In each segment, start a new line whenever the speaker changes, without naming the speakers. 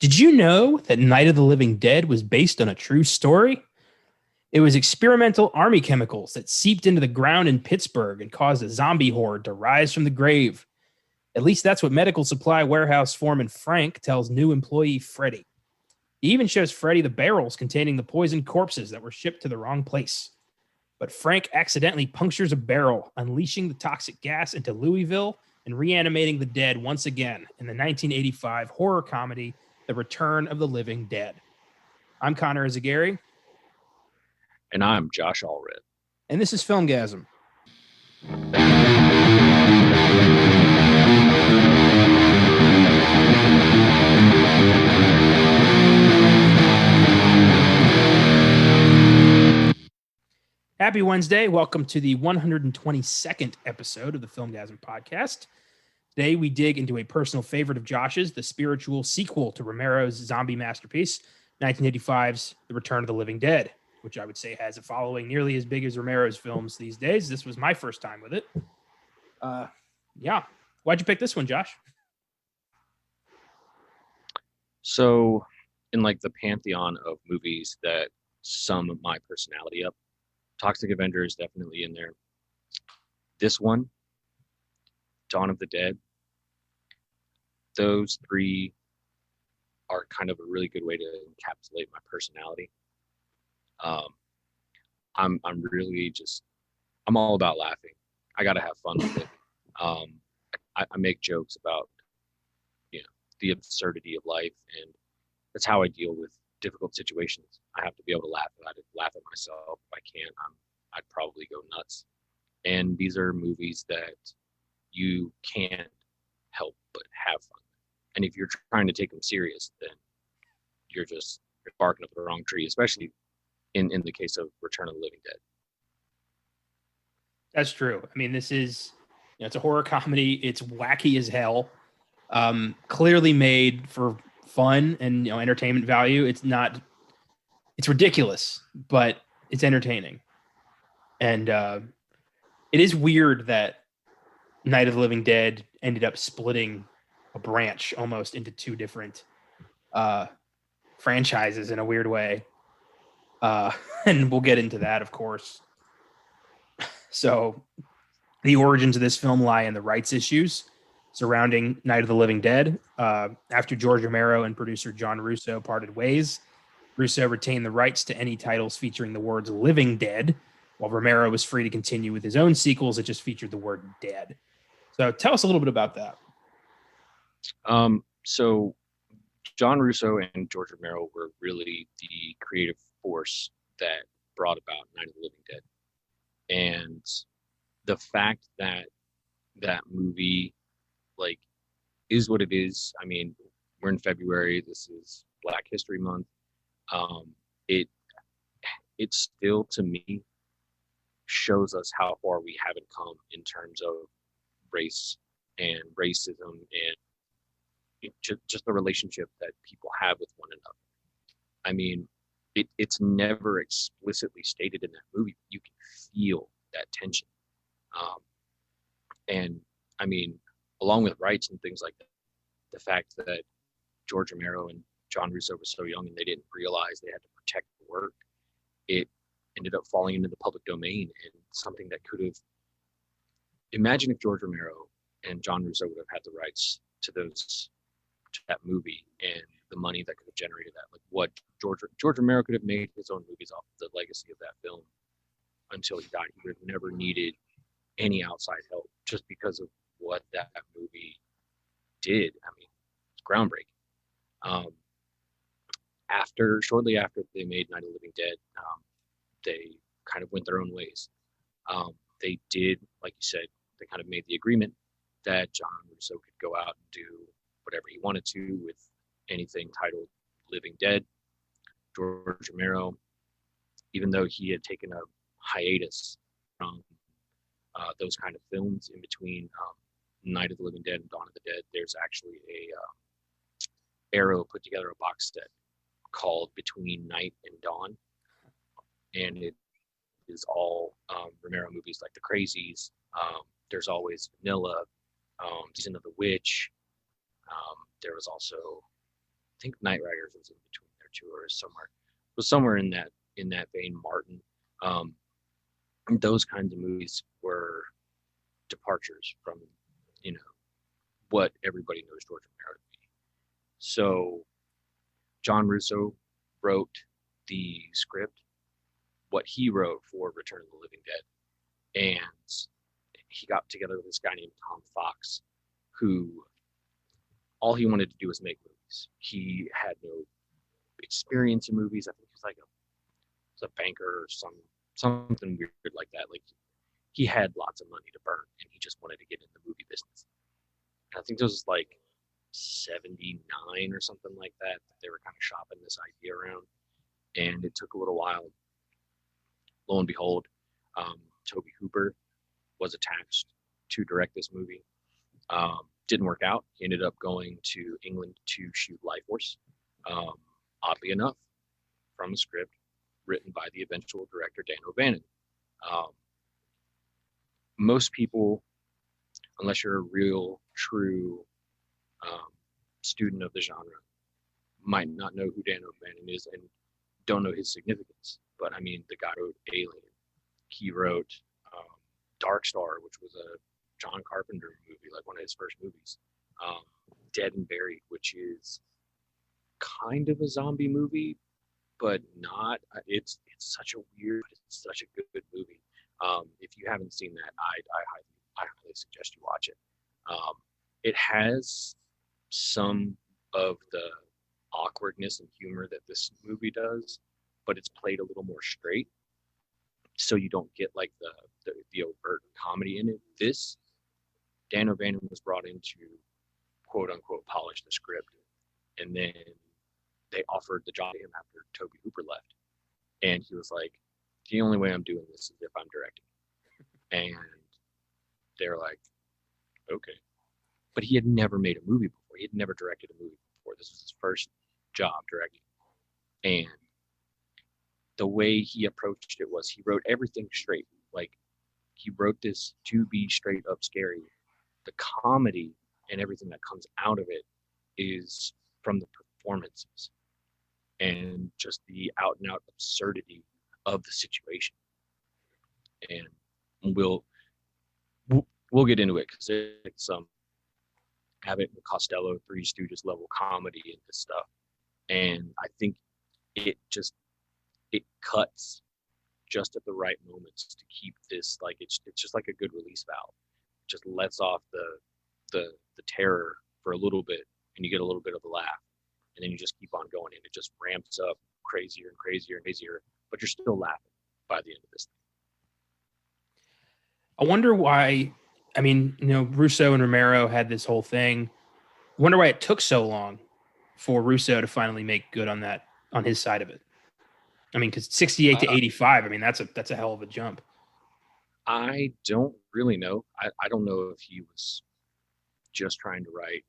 Did you know that Night of the Living Dead was based on a true story? It was experimental army chemicals that seeped into the ground in Pittsburgh and caused a zombie horde to rise from the grave. At least that's what medical supply warehouse foreman Frank tells new employee Freddie. He even shows Freddie the barrels containing the poisoned corpses that were shipped to the wrong place. But Frank accidentally punctures a barrel, unleashing the toxic gas into Louisville and reanimating the dead once again in the 1985 horror comedy The Return of the Living Dead. I'm Connor Eyzaguirre.
And I'm Josh Allred.
And this is Filmgazm. Happy Wednesday. Welcome to the 122nd episode of the Filmgazm podcast. Today, we dig into a personal favorite of Josh's, the spiritual sequel to Romero's zombie masterpiece, 1985's The Return of the Living Dead, which I would say has a following nearly as big as Romero's films these days. This was my first time with it. Why'd you pick this one, Josh?
So, in like the pantheon of movies that sum my personality up, Toxic Avenger is definitely in there. This one, Dawn of the Dead, those three are kind of a really good way to encapsulate my personality. I'm really I'm all about laughing. I gotta have fun with it. I make jokes about the absurdity of life, and that's how I deal with difficult situations. I have to be able to laugh at myself. If I can't, I'd probably go nuts. And these are movies that you can't help but have fun. And if you're trying to take them serious, then you're barking up the wrong tree, especially in the case of Return of the Living Dead.
That's true. I mean, this is, it's a horror comedy. It's wacky as hell. Clearly made for fun and entertainment value. It's ridiculous, but it's entertaining. And it is weird that Night of the Living Dead ended up splitting a branch almost into two different franchises in a weird way. And we'll get into that, of course. So the origins of this film lie in the rights issues surrounding Night of the Living Dead. After George Romero and producer John Russo parted ways, Russo retained the rights to any titles featuring the words Living Dead, while Romero was free to continue with his own sequels that just featured the word dead. So tell us a little bit about that.
So John Russo and George Romero were really the creative force that brought about Night of the Living Dead. And the fact that that movie is what it is. I mean, we're in February. This is Black History Month. It still, to me, shows us how far we haven't come in terms of race and racism and just the relationship that people have with one another. I mean, it's never explicitly stated in that movie. You can feel that tension. And I mean, along with rights and things like that, the fact that George Romero and John Russo were so young and they didn't realize they had to protect the work, it ended up falling into the public domain, and something that could have, imagine if George Romero and John Russo would have had the rights to that movie and the money that could have generated that. Like what George Romero could have made his own movies off the legacy of that film until he died. He would have never needed any outside help just because of what that movie did. I mean, it's groundbreaking. Shortly after they made Night of the Living Dead, they kind of went their own ways. They did, like you said, they kind of made the agreement that John Russo could go out and do whatever he wanted to with anything titled Living Dead. George Romero, even though he had taken a hiatus from those kind of films in between Night of the Living Dead and Dawn of the Dead, there's actually Arrow put together a box set called Between Night and Dawn, and it is all Romero movies like The Crazies. There's always Vanilla, Season of the Witch. There was also think Night Riders was in between there too, or was somewhere in that vein. Martin, um, those kinds of movies were departures from, you know, what everybody knows George Romero to be. So John Russo wrote the script, what he wrote for Return of the Living Dead, and he got together with this guy named Tom Fox, who all he wanted to do was make movies. He had no experience in movies. I think he was a banker or something weird like that. Like he had lots of money to burn, and he just wanted to get in the movie business. And I think this was like 79 or something like that. They were kind of shopping this idea around, and it took a little while. Lo and behold, Toby Hooper was attached to direct this movie. Didn't work out. He ended up going to England to shoot Life Force. Oddly enough, from a script written by the eventual director Dan O'Bannon. Most people, unless you're a real, true student of the genre, might not know who Dan O'Bannon is and don't know his significance. But I mean, the guy wrote Alien. He wrote Dark Star, which was a John Carpenter movie, like one of his first movies. Dead and Buried, which is kind of a zombie movie, but not. It's such a good movie. If you haven't seen that, I highly suggest you watch it. It has some of the awkwardness and humor that this movie does, but it's played a little more straight, so you don't get like the overt comedy in it. This Dan O'Bannon was brought in to quote unquote polish the script, and then they offered the job to him after Toby Hooper left, and he was like, "The only way I'm doing this is if I'm directing," and they're like, "Okay," but he had never made a movie before. He had never directed a movie before. This was his first job directing, and the way he approached it was he wrote everything straight. Like he wrote this to be straight up scary. The comedy and everything that comes out of it is from the performances and just the out and out absurdity of the situation. And we'll get into it because it's Abbott and Costello, Three Stooges level comedy and this stuff. And I think it cuts just at the right moments to keep this, like it's just like a good release valve. It just lets off the terror for a little bit, and you get a little bit of a laugh, and then you just keep on going, and it just ramps up crazier and crazier and crazier, but you're still laughing by the end of this thing.
I wonder why. I mean, Russo and Romero had this whole thing. I wonder why it took so long for Russo to finally make good on his side of it. I mean, because 68 to 85, I mean, that's a hell of a jump.
I don't really know. I don't know if he was just trying to write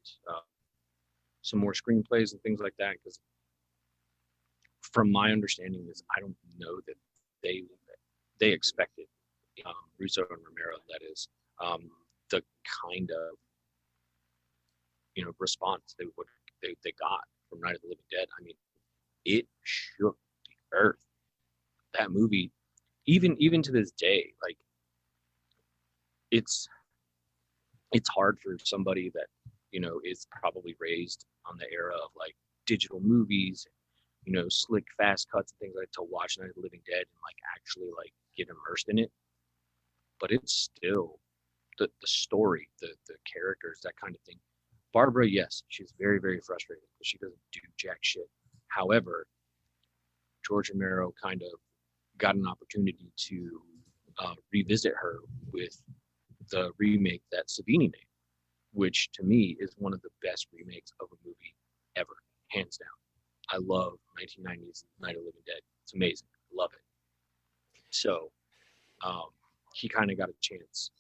some more screenplays and things like that, because from my understanding is I don't know that they expected Russo and Romero, that is, the kind of response they got from Night of the Living Dead. I mean, it shook the earth. That movie, even to this day, like it's hard for somebody that is probably raised on the era of like digital movies, slick fast cuts and things like to watch Night of the Living Dead and like actually like get immersed in it. But it's still the story, the characters, that kind of thing. Barbara, yes, she's very, very frustrated because she doesn't do jack shit. However, George Romero kind of got an opportunity to revisit her with the remake that Savini made, which to me is one of the best remakes of a movie ever, hands down. I love 1990s Night of the Living Dead. It's amazing. I love it. So he kind of got a chance,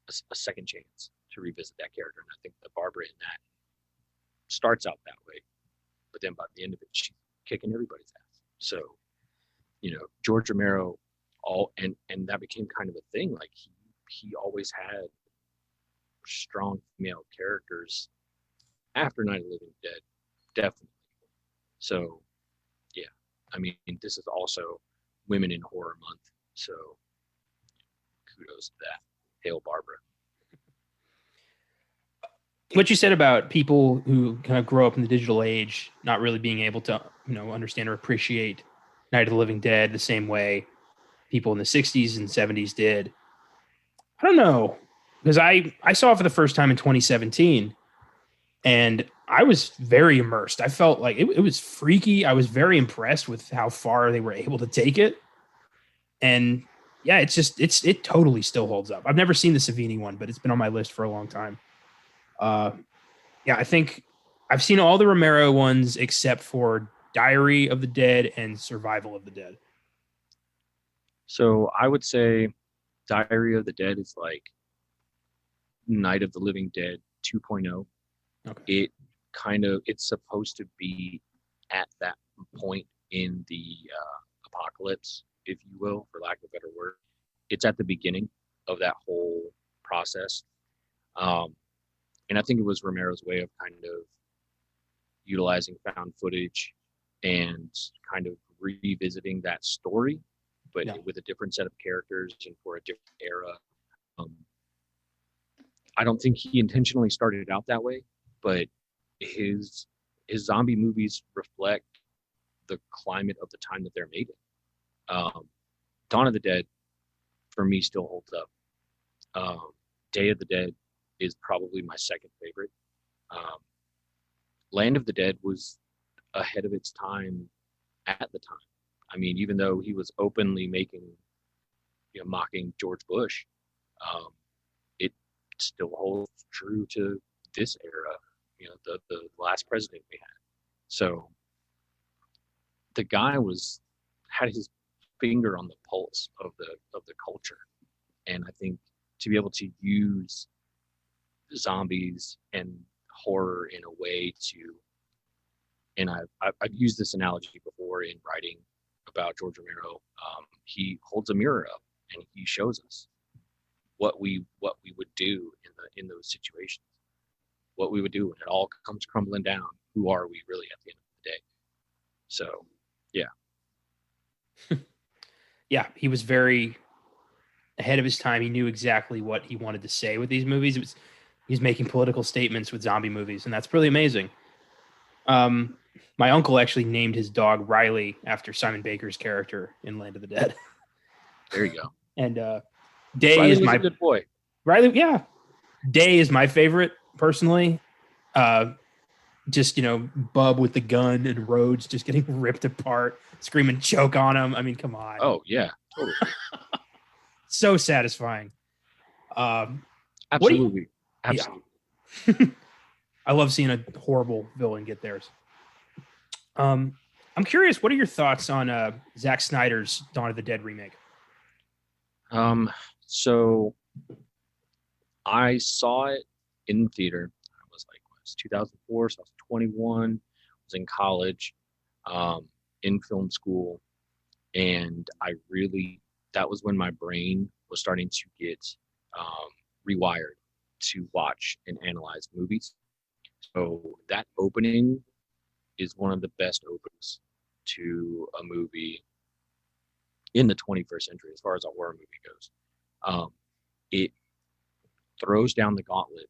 a second chance to revisit that character. And I think that Barbara in that starts out that way, but then by the end of it, she's kicking everybody's ass. So, George Romero, and that became kind of a thing. Like he always had strong female characters after Night of the Living Dead, definitely. So yeah, I mean, this is also Women in Horror Month, so kudos to that. Hail Barbara.
What you said about people who kind of grow up in the digital age not really being able to, understand or appreciate Night of the Living Dead the same way people in the 60s and 70s did. I don't know, because I saw it for the first time in 2017, and I was very immersed. I felt like it was freaky. I was very impressed with how far they were able to take it. And yeah, it totally still holds up. I've never seen the Savini one, but it's been on my list for a long time. Uh, yeah, I think I've seen all the Romero ones except for Diary of the Dead and Survival of the Dead.
So I would say Diary of the Dead is like Night of the Living Dead 2.0.
Okay.
It's supposed to be at that point in the apocalypse, if you will, for lack of a better word. It's at the beginning of that whole process. And I think it was Romero's way of kind of utilizing found footage and kind of revisiting that story, but with a different set of characters and for a different era. I don't think he intentionally started out that way, but his zombie movies reflect the climate of the time that they're made in. Dawn of the Dead, for me, still holds up. Day of the Dead is probably my second favorite. Land of the Dead was ahead of its time at the time. I mean, even though he was openly mocking George Bush, it still holds true to this era. The last president we had. So the guy had his finger on the pulse of the culture, and I think to be able to use zombies and horror in a way to, and I've used this analogy before in writing about George Romero. He holds a mirror up and he shows us what we would do in those situations, what we would do when it all comes crumbling down. Who are we really at the end of the day? So, yeah.
Yeah, he was very ahead of his time. He knew exactly what he wanted to say with these movies. He's making political statements with zombie movies, and that's pretty amazing. My uncle actually named his dog Riley after Simon Baker's character in Land of the Dead.
There you go.
And Day
Riley
is
was
my
a good boy.
Riley. Yeah, Day is my favorite personally. Just Bub with the gun and Rhodes just getting ripped apart, screaming choke on him. I mean, come on.
Oh yeah, totally.
So satisfying.
Absolutely.
Yeah. I love seeing a horrible villain get theirs. I'm curious, what are your thoughts on Zack Snyder's Dawn of the Dead remake?
So I saw it in theater. I was like, it was 2004, so I was 21. I was in college, in film school, and that was when my brain was starting to get rewired to watch and analyze movies. So that opening is one of the best opens to a movie in the 21st century as far as a horror movie goes. It throws down the gauntlet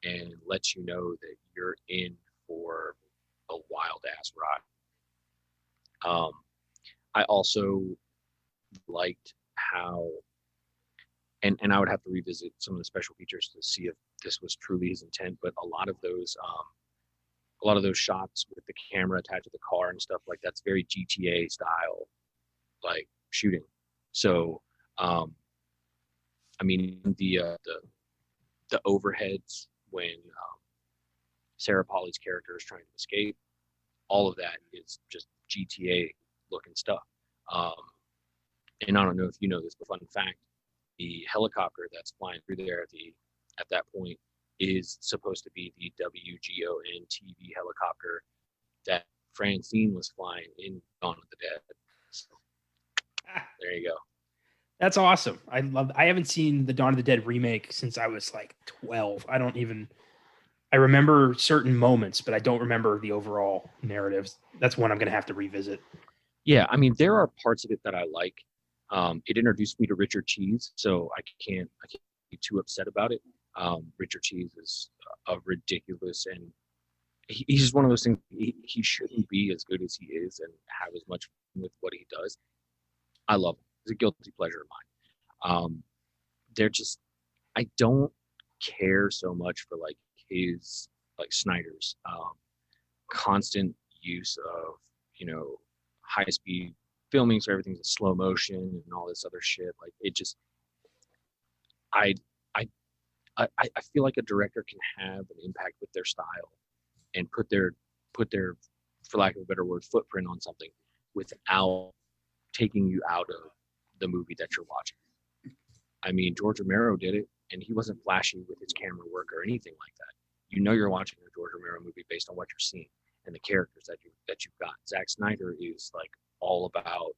and lets you know that you're in for a wild ass ride. I also liked how, and I would have to revisit some of the special features to see if this was truly his intent, but a lot of those shots with the camera attached to the car and stuff like that's very GTA style, like shooting. So, I mean, the overheads when Sarah Polly's character is trying to escape, all of that is just GTA looking stuff. And I don't know if you know this, but fun fact, the helicopter that's flying through there at that point is supposed to be the WGON TV helicopter that Francine was flying in Dawn of the Dead. So, there you go.
That's awesome. I haven't seen the Dawn of the Dead remake since I was like 12. I don't even I remember certain moments, but I don't remember the overall narratives. That's one I'm going to have to revisit.
Yeah, I mean, there are parts of it that I like. It introduced me to Richard Cheese, so I can't be too upset about it. Richard Cheese is a ridiculous, and he's just one of those things. He shouldn't be as good as he is and have as much fun with what he does. I love him. It's a guilty pleasure of mine. They're just, I don't care so much for like his, like Snyder's constant use of, you know, high speed filming, so everything's in slow motion and all this other shit. Like it just, I I I feel like a director can have an impact with their style and put their, for lack of a better word, footprint on something without taking you out of the movie that you're watching. I mean, George Romero did it, and he wasn't flashy with his camera work or anything like that. You know, you're watching a George Romero movie based on what you're seeing and the characters that you've got. Zack Snyder is like all about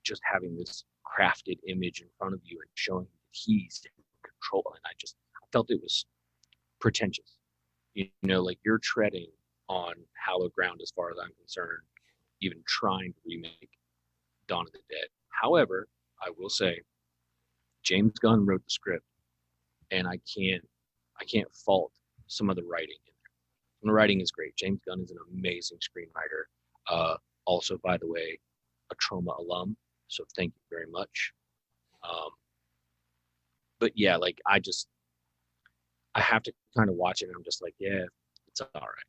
just having this crafted image in front of you and showing that he's in control. And I felt it was pretentious. You know, like you're treading on hallowed ground as far as I'm concerned, even trying to remake Dawn of the Dead. However, I will say James Gunn wrote the script, and I can't fault some of the writing in there. And the writing is great. James Gunn is an amazing screenwriter. Also, by the way, a Trauma alum, so thank you very much. But yeah, like I have to kind of watch it, and I'm just like, yeah, it's all right.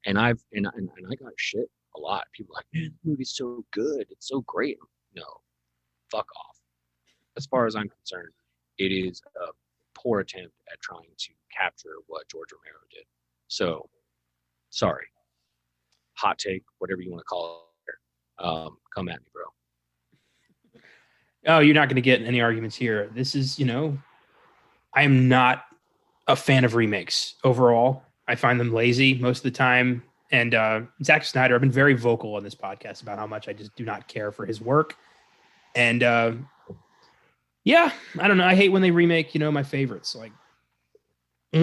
And I got shit a lot. People are like, man, the movie's so good, it's so great. No, fuck off. As far as I'm concerned, it is a poor attempt at trying to capture what George Romero did. So, sorry. Hot take, whatever you want to call it. Come at me, bro.
Oh, you're not going to get any arguments here. This is, you know, I am not a fan of remakes overall. I find them lazy most of the time. And Zack Snyder, I've been very vocal on this podcast about how much I just do not care for his work. And yeah, I don't know. I hate when they remake, you know, my favorites. Like there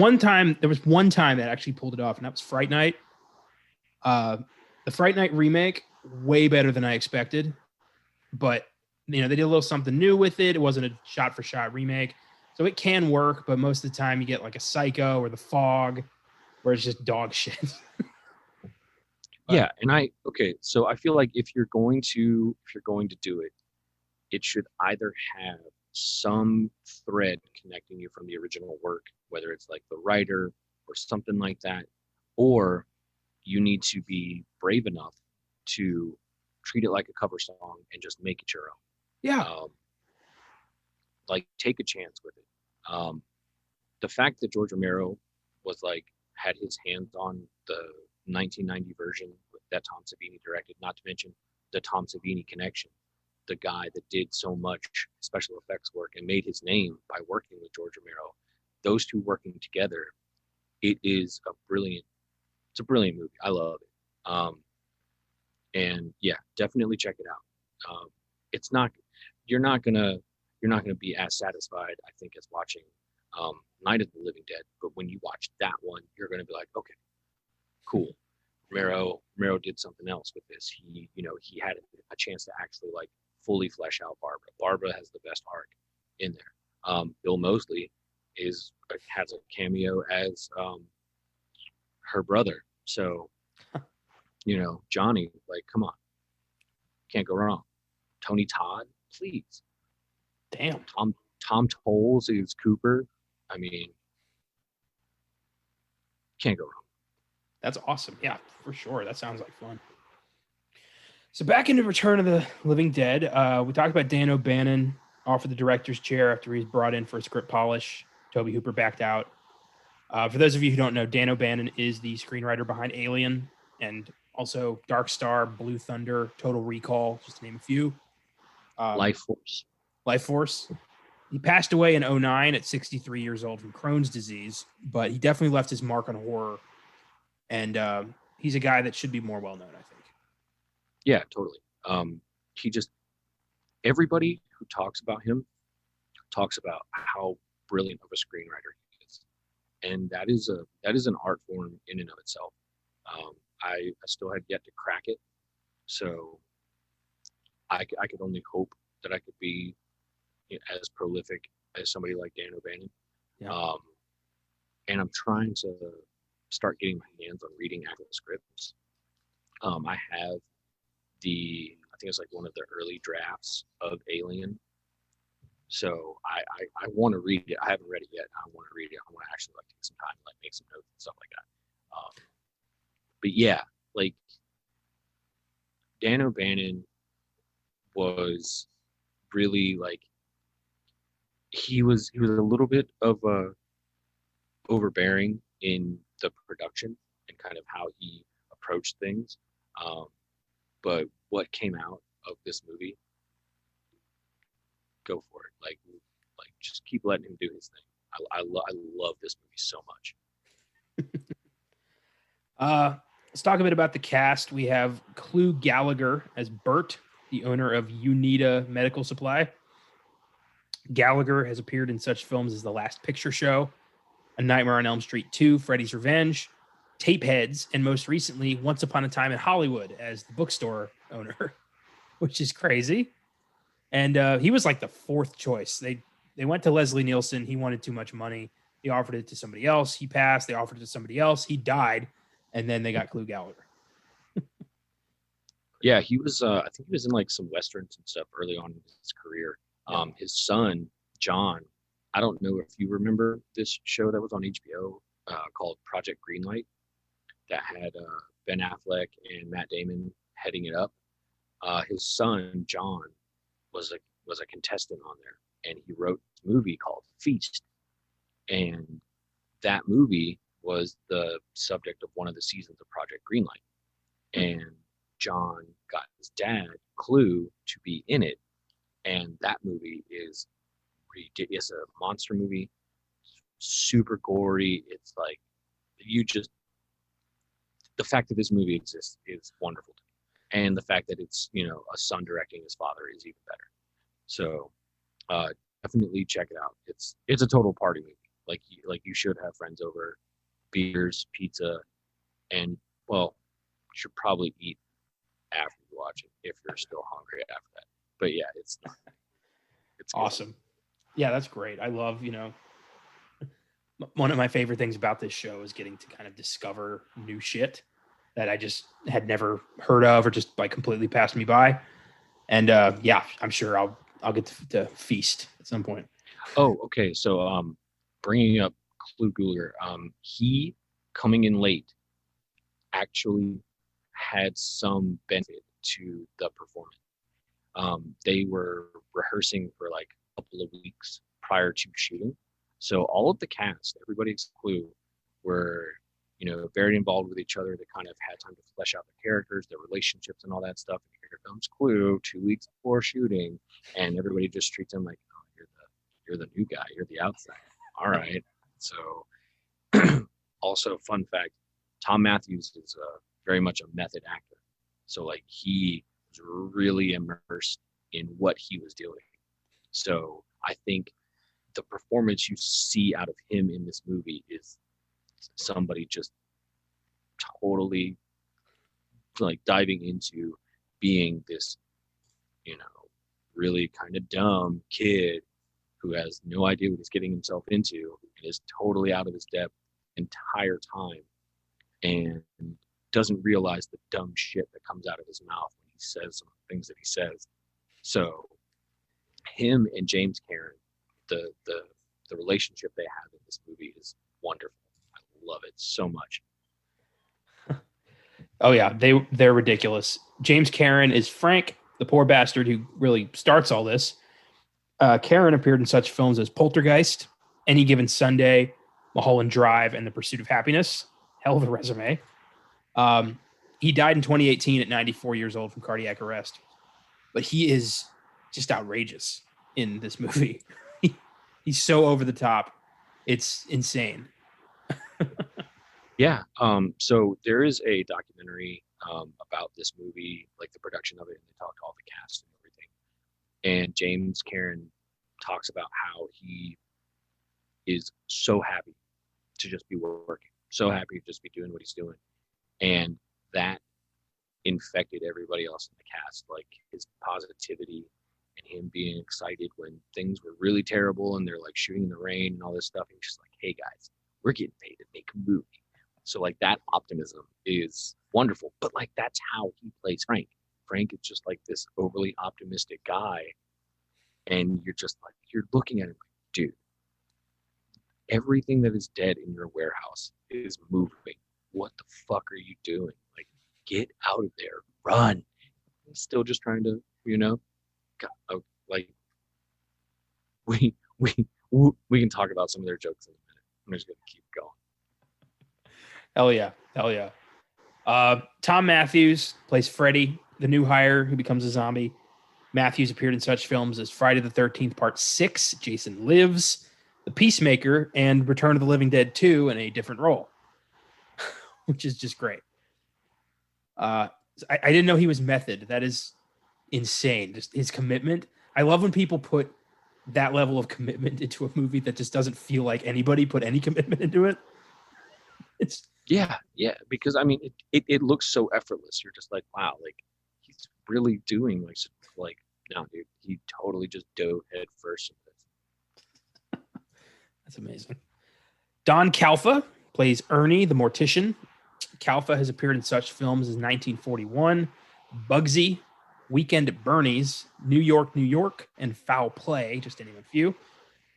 was one time that actually pulled it off, and that was Fright Night. The Fright Night remake, way better than I expected. But, you know, they did a little something new with it. It wasn't a shot for shot remake. So it can work, but most of the time you get like a Psycho or The Fog, where it's just dog shit.
Yeah, and so I feel like if you're going to do it, it should either have some thread connecting you from the original work, whether it's like the writer or something like that, or you need to be brave enough to treat it like a cover song and just make it your own.
Yeah.
Like take a chance with it. The fact that George Romero was like had his hands on the 1990 version that Tom Savini directed, not to mention the Tom Savini connection, the guy that did so much special effects work and made his name by working with George Romero. Those two working together, it's a brilliant movie. I love it. And yeah, definitely check it out. It's not, you're not gonna be as satisfied, I think, as watching Night of the Living Dead. But when you watch that one, you're gonna be like, okay, cool. Romero did something else with this. He had a chance to actually like fully flesh out Barbara. Barbara has the best arc in there. Bill Moseley has a cameo as her brother. So, Johnny, like, come on, can't go wrong. Tony Todd, please.
Damn.
Tom Tolles is Cooper. I mean, can't go wrong.
That's awesome. Yeah, for sure. That sounds like fun. So back into Return of the Living Dead, we talked about Dan O'Bannon offered the director's chair after he was brought in for a script polish. Toby Hooper backed out. For those of you who don't know, Dan O'Bannon is the screenwriter behind Alien and also Dark Star, Blue Thunder, Total Recall, just to name a few.
Life Force.
He passed away in 2009 at 63 years old from Crohn's disease, but he definitely left his mark on horror. And he's a guy that should be more well-known, I think.
Yeah, totally. Everybody who talks about him talks about how brilliant of a screenwriter he is. and that is an art form in and of itself. I still have yet to crack it, so I could only hope that I could be as prolific as somebody like Dan O'Bannon.
Yeah.
And I'm trying to start getting my hands on reading actual scripts. I have I think it's like one of the early drafts of Alien. So I want to read it. I haven't read it yet. I want to read it. I want to actually like take some time, like make some notes and stuff like that. But yeah, like Dan O'Bannon was really like he was a little bit of a overbearing in the production and kind of how he approached things. Um, but what came out of this movie, go for it. Like just keep letting him do his thing. I love this movie so much.
Let's talk a bit about the cast. We have Clu Gallagher as Bert, the owner of Unita Medical Supply. Gallagher has appeared in such films as The Last Picture Show, A Nightmare on Elm Street 2, Freddy's Revenge, Tapeheads, and most recently, Once Upon a Time in Hollywood as the bookstore owner, which is crazy. And he was like the fourth choice. They went to Leslie Nielsen. He wanted too much money. He offered it to somebody else. He passed. They offered it to somebody else. He died. And then they got Clu Gallagher.
Yeah, he was. I think he was in like some westerns and stuff early on in his career. His son John. I don't know if you remember this show that was on HBO called Project Greenlight that had Ben Affleck and Matt Damon heading it up. His son John was a contestant on there, and he wrote a movie called Feast, and that movie was the subject of one of the seasons of Project Greenlight, and John got his dad Clu to be in it, and that movie is it's a monster movie, super gory. It's like the fact that this movie exists is wonderful to me, and the fact that it's a son directing his father is even better. So definitely check it out. It's a total party movie. Like you should have friends over, beers, pizza, and well, you should probably eat after you watch it if you're still hungry after that. But yeah, it's
awesome. Good. Yeah, that's great. I love, one of my favorite things about this show is getting to kind of discover new shit that I just had never heard of or just like completely passed me by. And yeah, I'm sure I'll get to feast at some point.
Oh, okay. So bringing up Clu Gallagher, he coming in late actually had some benefit to the performance. They were rehearsing for like a couple of weeks prior to shooting. So all of the cast, everybody except Clu, were, very involved with each other. They kind of had time to flesh out the characters, their relationships and all that stuff. And here comes Clu 2 weeks before shooting, and everybody just treats him like, oh, you're the new guy, you're the outsider. All right. So also fun fact, Tom Matthews is very much a method actor. So like he was really immersed in what he was doing. So I think the performance you see out of him in this movie is somebody just totally like diving into being this, really kind of dumb kid who has no idea what he's getting himself into and is totally out of his depth the entire time and doesn't realize the dumb shit that comes out of his mouth when he says some things that he says. So him and James Karen, the relationship they have in this movie is wonderful. I love it so much.
Oh yeah, they're ridiculous. James Karen is Frank, the poor bastard who really starts all this. Karen appeared in such films as Poltergeist, Any Given Sunday, Mulholland Drive, and The Pursuit of Happiness. Hell of a resume. He died in 2018 at 94 years old from cardiac arrest. But he is just outrageous in this movie. He's so over the top. It's insane.
Yeah. So there is a documentary about this movie, like the production of it, and they talk to all the cast and everything. And James Karen talks about how he is so happy to just be working, so happy to just be doing what he's doing. And that infected everybody else in the cast, like his positivity and him being excited when things were really terrible and they're like shooting in the rain and all this stuff. And he's just like, hey guys, we're getting paid to make a movie. So like that optimism is wonderful. But like that's how he plays Frank. Frank is just like this overly optimistic guy. And you're just like, you're looking at him like, dude, everything that is dead in your warehouse is moving. What the fuck are you doing? Like, get out of there, run. He's still just trying to, like we can talk about some of their jokes in a minute. I'm just gonna keep going.
Hell yeah. Tom Matthews plays Freddy, the new hire who becomes a zombie. Matthews appeared in such films as Friday the 13th Part 6, Jason Lives, The Peacemaker, and Return of the Living Dead 2 in a different role, which is just great. I didn't know he was method. That is insane. Just his commitment. I love when people put that level of commitment into a movie that just doesn't feel like anybody put any commitment into it. It's
yeah, because I mean, it looks so effortless. You're just like, wow, like he's really doing like no, dude, he totally just dove head first into this.
That's amazing. Don Calfa plays Ernie, the mortician. Calfa has appeared in such films as 1941, Bugsy, Weekend at Bernie's, New York, and Foul Play, just to name a few.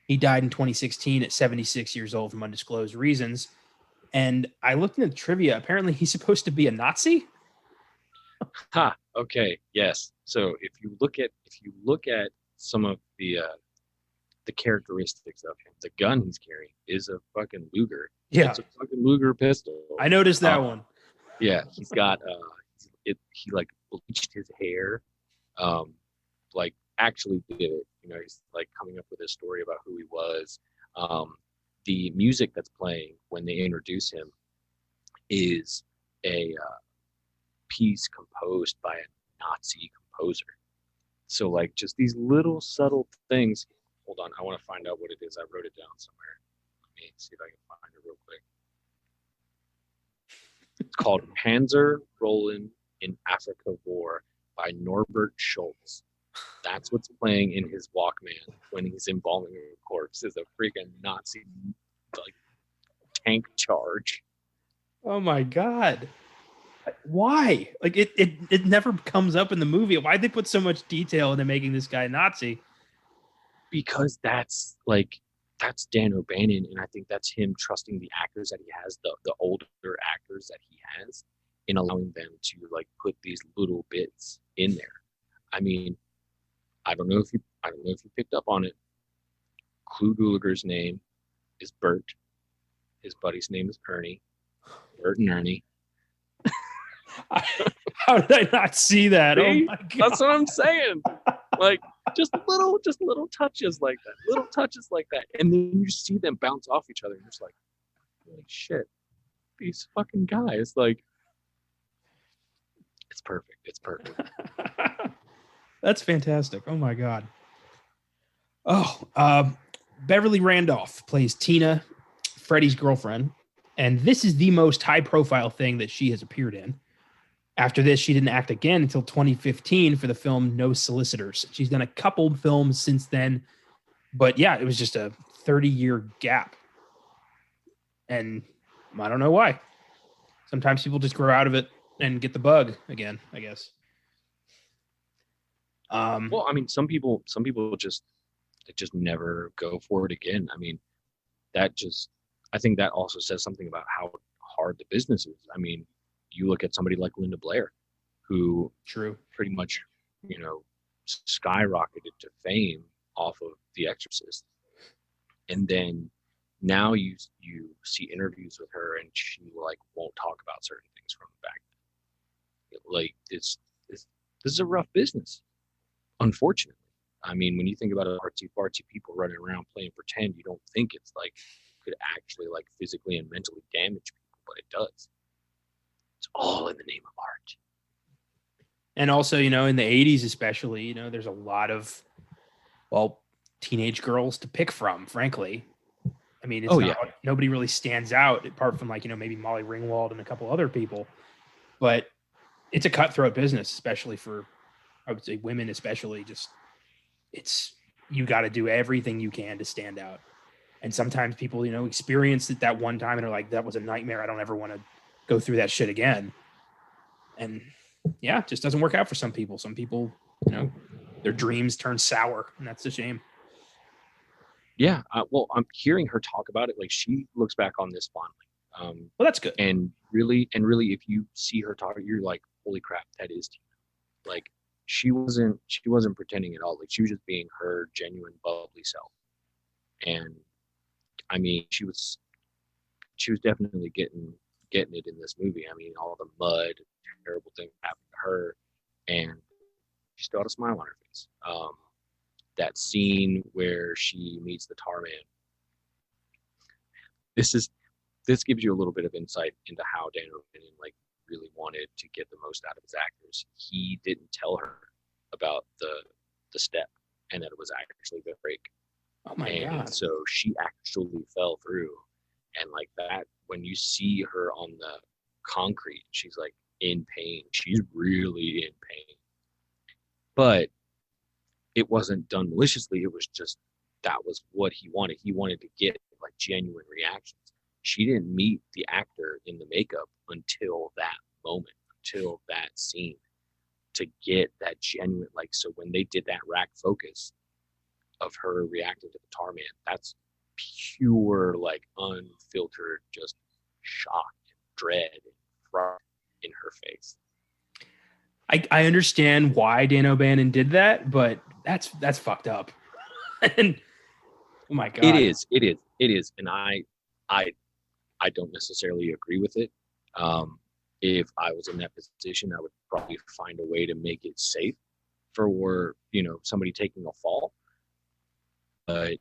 He died in 2016 at 76 years old from undisclosed reasons. And I looked into the trivia. Apparently, he's supposed to be a Nazi.
Ha. Okay. Yes. So if you look at some of the characteristics of him, the gun he's carrying is a fucking Luger.
Yeah,
it's a fucking Luger pistol.
I noticed that one.
Yeah, he's got he like bleached his hair, like actually did it. He's like coming up with a story about who he was. The music that's playing when they introduce him is a piece composed by a Nazi composer. So like just these little subtle things. Hold on, I want to find out what it is. I wrote it down somewhere. Let me see if I can find it real quick. It's called Panzer Roland in Africa War by Norbert Schultz. That's what's playing in his Walkman when he's embalming a corpse, is a freaking Nazi like tank charge.
Oh my God. Why? Like it never comes up in the movie. Why'd they put so much detail into making this guy Nazi?
Because that's Dan O'Bannon, and I think that's him trusting the actors that he has, the older actors that he has, in allowing them to like put these little bits in there. I mean, I don't know if you picked up on it. Clu Gulager's name is Bert. His buddy's name is Ernie. Bert and Ernie.
How did I not see that?
See?
Oh my God.
That's what I'm saying. Like just little touches like that, and then you see them bounce off each other, and you're just like, holy shit, these fucking guys, like, it's perfect.
That's fantastic. Oh my God. Beverly Randolph plays Tina, Freddie's girlfriend, and this is the most high-profile thing that she has appeared in. After this, she didn't act again until 2015 for the film No Solicitors. She's done a couple films since then, but yeah, it was just a 30-year gap. And I don't know why. Sometimes people just grow out of it and get the bug again, I guess.
Well, I mean, some people just never go for it again. I mean, I think that also says something about how hard the business is. I mean, you look at somebody like Linda Blair, who pretty much, skyrocketed to fame off of The Exorcist. And then now you see interviews with her and she like won't talk about certain things from back then. Like this is a rough business, unfortunately. I mean, when you think about artsy people running around playing pretend, you don't think it's like could actually like physically and mentally damage people, but it does. It's all in the name of art.
And also, in the 80s especially, there's a lot of, teenage girls to pick from, frankly. I mean, it's
Oh,
not
yeah.
nobody really stands out apart from like, maybe Molly Ringwald and a couple other people. But it's a cutthroat business, especially for, I would say, women, especially. Just you got to do everything you can to stand out. And sometimes people, experience it that one time and are like, that was a nightmare. I don't ever want to go through that shit again. And yeah, it just doesn't work out for some people. Some people, their dreams turn sour, and that's a shame.
Yeah. Well, I'm hearing her talk about it. Like, she looks back on this fondly.
Well, that's good.
And really, if you see her talk, you're like, holy crap, that is Tina. Like, she wasn't pretending at all. Like, she was just being her genuine, bubbly self. And I mean, she was definitely getting it in this movie. I mean, all the mud, terrible things happened to her, and she still had a smile on her face. That scene where she meets the tar man. This gives you a little bit of insight into how Dan O'Bannon really wanted to get the most out of his actors. He didn't tell her about the step and that it was actually the break.
Oh my God.
So she actually fell through, and like that, when you see her on the concrete, she's like in pain. She's really in pain. But it wasn't done maliciously. It was just, that was what he wanted. He wanted to get like genuine reactions. She didn't meet the actor in the makeup until that moment, until that scene, to get that genuine, so when they did that rack focus of her reacting to the tar man, that's pure, unfiltered, just shock and dread and fright in her face.
I understand why Dan O'Bannon did that, but that's fucked up. And oh my God.
It is. And I don't necessarily agree with it. If I was in that position, I would probably find a way to make it safe for, somebody taking a fall. But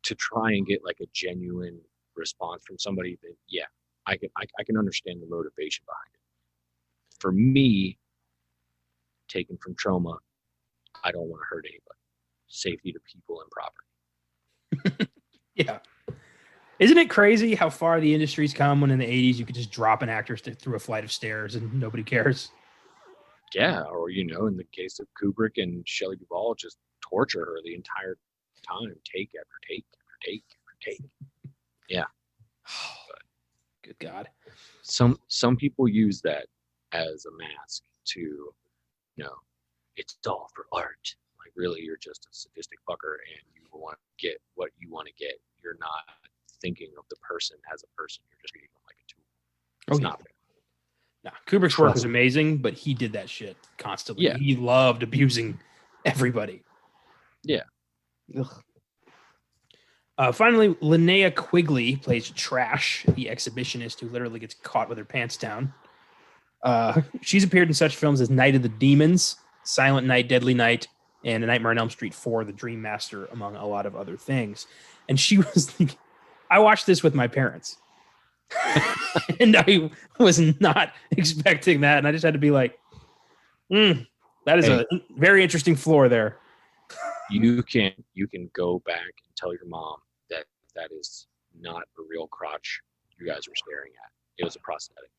to try and get a genuine response from somebody, that, yeah, I can understand the motivation behind it. For me, taken from trauma, I don't want to hurt anybody. Safety to people and property.
Yeah. Isn't it crazy how far the industry's come when in the 80s you could just drop an actor through a flight of stairs and nobody cares?
Yeah, or, in the case of Kubrick and Shelley Duvall, just torture her the entire time, take after take after take after take. Yeah. But
good God.
Some people use that as a mask to, it's all for art. Like, really, you're just a sadistic fucker and you want to get what you want to get. You're not thinking of the person as a person. You're just treating them like a tool. It's not fair.
No, Kubrick's work was amazing, but he did that shit constantly. Yeah. He loved abusing everybody.
Yeah.
Finally, Linnea Quigley plays Trash, the exhibitionist who literally gets caught with her pants down. She's appeared in such films as Night of the Demons, Silent Night, Deadly Night, and A Nightmare on Elm Street 4, The Dream Master, among a lot of other things. And she was I watched this with my parents. And I was not expecting that. And I just had to be like, that is a very interesting floor there.
You can go back and tell your mom that is not a real crotch you guys were staring at. It was a prosthetic.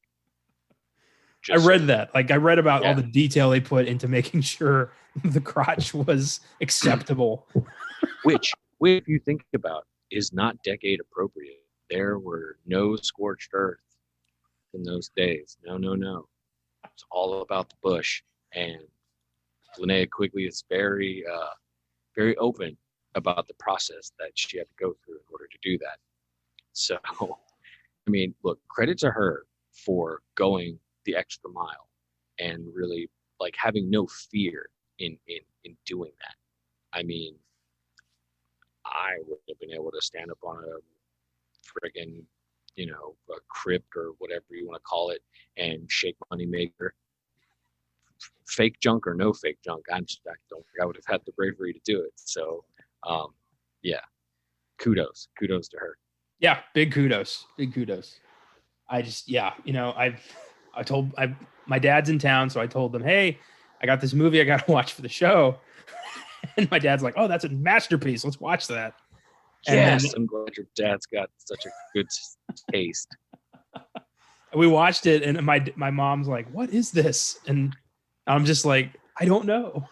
I read that. I read about all the detail they put into making sure the crotch was acceptable.
Which, if you think about, is not decade appropriate. There were no scorched earth in those days. No. It's all about the bush. And Linnea Quigley is very, very open about the process that she had to go through in order to do that. So, I mean, look, credit to her for going the extra mile and really having no fear in doing that. I mean, I would have been able to stand up on a friggin', a crypt or whatever you want to call it and shake Moneymaker. Fake junk or no fake junk, I don't think I would have had the bravery to do it. So, yeah, kudos to her.
Yeah, big kudos. My dad's in town, so I told them, hey, I got this movie I got to watch for the show. And my dad's like, oh, that's a masterpiece. Let's watch that. And then
Yes, I'm glad your dad's got such a good taste.
we watched it, and my mom's like, "What is this?" And I'm just like, "I don't know."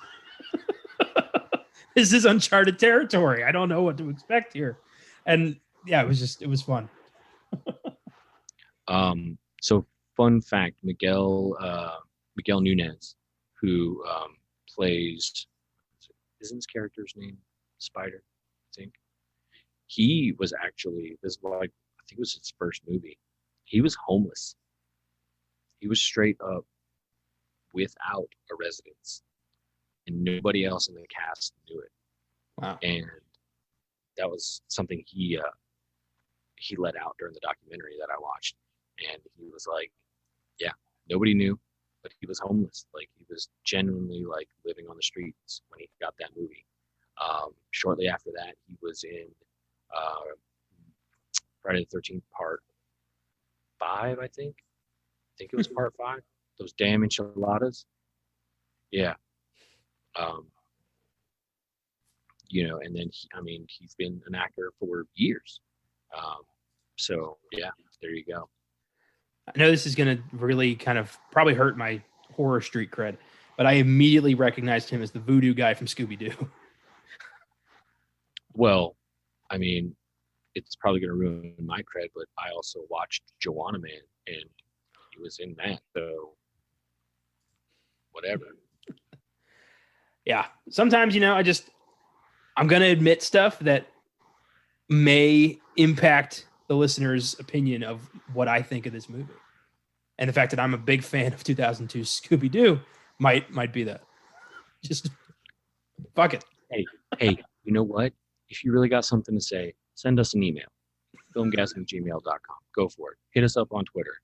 This is uncharted territory. I don't know what to expect here. And yeah, it was fun.
So fun fact, Miguel Nunez, who plays, isn't his character's name Spider, I think. He was actually, this is like, I think it was his first movie. He was homeless. He was straight up without a residence, and nobody else in the cast knew it.
Wow.
And that was something he let out during the documentary that I watched. And he was like, yeah, nobody knew, but he was homeless. Like, he was genuinely like living on the streets when he got that movie. Shortly after that, he was in Friday the 13th Part 5, I think. I think it was Part 5. Those damn enchiladas. Yeah. And then he's been an actor for years. So yeah, there you go.
I know this is going to really kind of probably hurt my horror street cred, but I immediately recognized him as the voodoo guy from Scooby-Doo.
Well, I mean, it's probably going to ruin my cred, but I also watched Joanna Man, and he was in that, so whatever.
Yeah. Sometimes, I'm going to admit stuff that may impact the listener's opinion of what I think of this movie. And the fact that I'm a big fan of 2002 Scooby-Doo might be that. Just fuck it.
Hey, you know what? If you really got something to say, send us an email, filmgazm@gmail.com. Go for it. Hit us up on Twitter.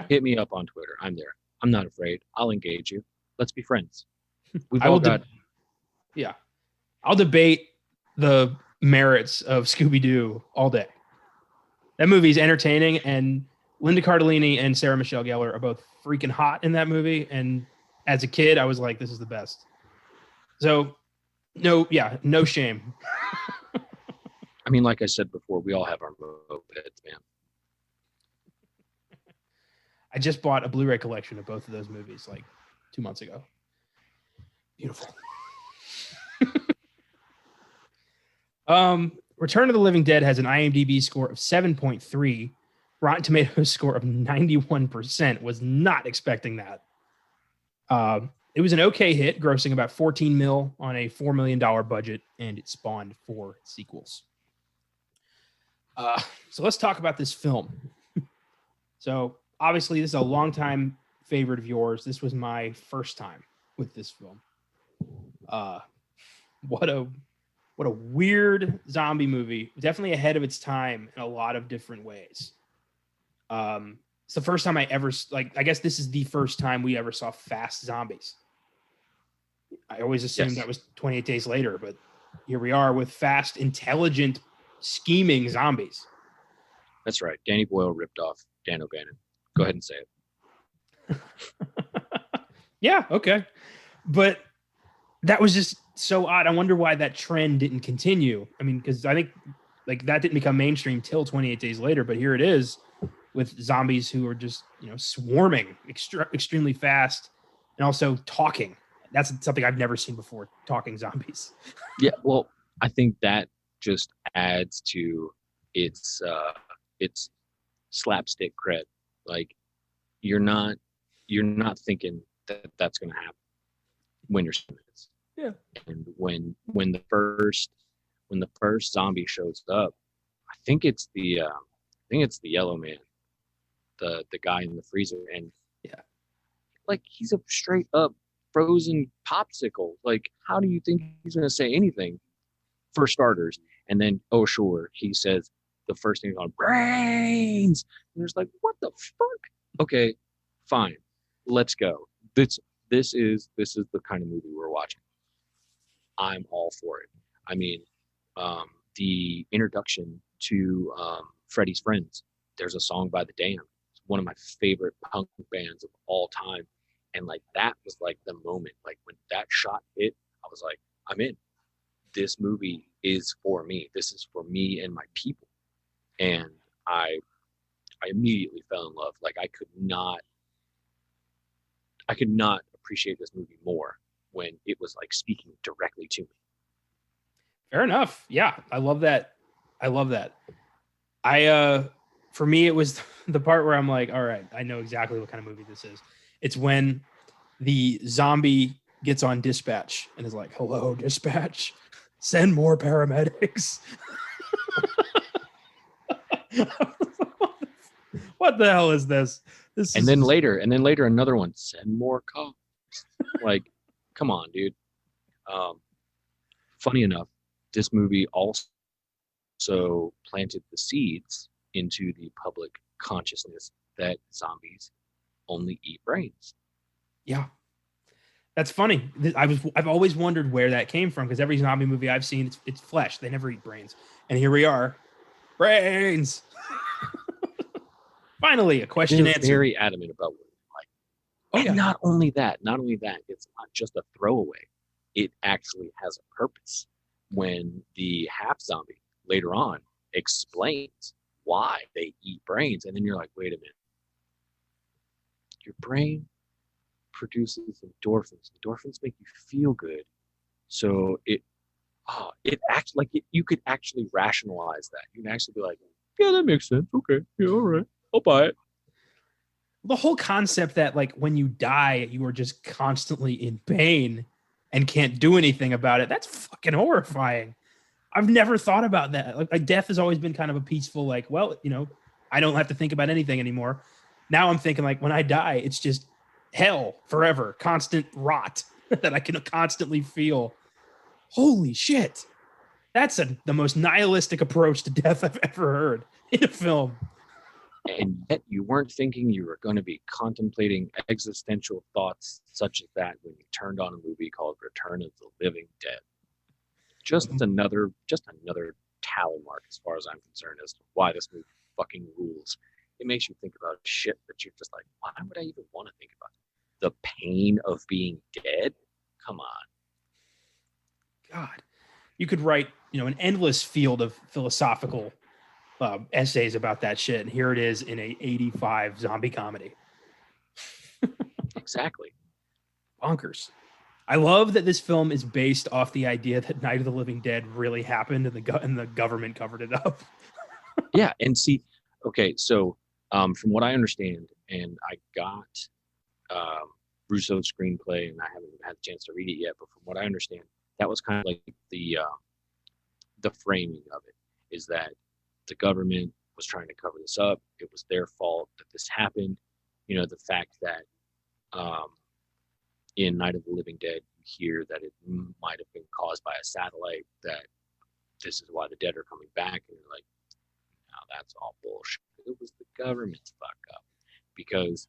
Hit me up on Twitter. I'm there. I'm not afraid. I'll engage you. Let's be friends.
Yeah. I'll debate the merits of Scooby-Doo all day. That movie is entertaining, and Linda Cardellini and Sarah Michelle Gellar are both freaking hot in that movie. And as a kid, I was like, this is the best. So no shame.
I mean, like I said before, we all have our mopeds, man.
I just bought a Blu-ray collection of both of those movies like 2 months ago. Beautiful. Return of the Living Dead has an IMDb score of 7.3, Rotten Tomatoes score of 91%. Was not expecting that. It was an okay hit, grossing about 14 mil on a $4 million budget, and it spawned 4 sequels. So let's talk about this film. So obviously, this is a longtime favorite of yours. This was my first time with this film. What a weird zombie movie. Definitely ahead of its time in a lot of different ways. It's the first time I guess this is the first time we ever saw fast zombies. I always assumed that was 28 Days Later, but here we are with fast, intelligent, scheming zombies.
That's right. Danny Boyle ripped off Dan O'Bannon. Go ahead and say it.
Yeah, okay. But that was just so odd. I wonder why that trend didn't continue. I mean, because I think that didn't become mainstream till 28 Days Later, but here it is with zombies who are just, swarming extremely fast and also talking. That's something I've never seen before, talking zombies.
Yeah, well, I think that just adds to its slapstick cred. Like, you're not thinking that that's going to happen when you're seeing this.
Yeah.
And when the first zombie shows up, I think it's the yellow man, the guy in the freezer, and
yeah,
like, he's a straight up frozen popsicle. Like, how do you think he's going to say anything, for starters? And then, oh sure, he says the first thing on brains, and there's like, what the fuck? Okay, fine, let's go. This is the kind of movie we're watching. I'm all for it. I mean, the introduction to Freddie's Friends, there's a song by The Damned. It's one of my favorite punk bands of all time. And like, that was like the moment, like when that shot hit, I was like, I'm in. This movie is for me. This is for me and my people. And I immediately fell in love. Like I could not appreciate this movie more when it was like speaking directly to me.
Fair enough. Yeah, I love that. I love that. For me, it was the part where I'm like, all right, I know exactly what kind of movie this is. It's when the zombie gets on dispatch and is like, hello, dispatch, send more paramedics. What the hell is this?
And then later, another one, send more cops. Like, come on, dude. Funny enough, this movie also planted the seeds into the public consciousness that zombies only eat brains.
Yeah. That's funny. I've always wondered where that came from, because every zombie movie I've seen, it's flesh. They never eat brains. And here we are. Brains. Finally, a question
They're
answered.
very adamant about what like. Oh, and not only that, it's not just a throwaway. It actually has a purpose. When the half zombie later on explains why they eat brains, and then you're like, wait a minute. Your brain produces endorphins. Endorphins make you feel good. So it acts like you could actually rationalize that. You can actually be like, yeah, that makes sense. Okay, yeah, all right, I'll buy it.
The whole concept that like when you die, you are just constantly in pain and can't do anything about it. That's fucking horrifying. I've never thought about that. Like death has always been kind of a peaceful, like, well, I don't have to think about anything anymore. Now I'm thinking like when I die, it's just hell forever, constant rot that I can constantly feel. Holy shit. That's the most nihilistic approach to death I've ever heard in a film.
And yet you weren't thinking you were going to be contemplating existential thoughts such as that when you turned on a movie called Return of the Living Dead. Just another tally mark as far as I'm concerned as to why this movie fucking rules. It makes you think about shit that you're just like, why would I even want to think about it? The pain of being dead? Come on.
God. You could write, an endless field of philosophical essays about that shit, and here it is in a 85 zombie comedy.
Exactly.
Bonkers. I love that this film is based off the idea that Night of the Living Dead really happened and the government covered it up.
Yeah, and see, okay, so from what I understand, and I got Russo's screenplay, and I haven't had a chance to read it yet, but from what I understand, that was kind of like the framing of it, is that the government was trying to cover this up. It was their fault that this happened. The fact that in Night of the Living Dead, you hear that it might have been caused by a satellite, that this is why the dead are coming back. And you're like, no, that's all bullshit. It was the government's fuck up. Because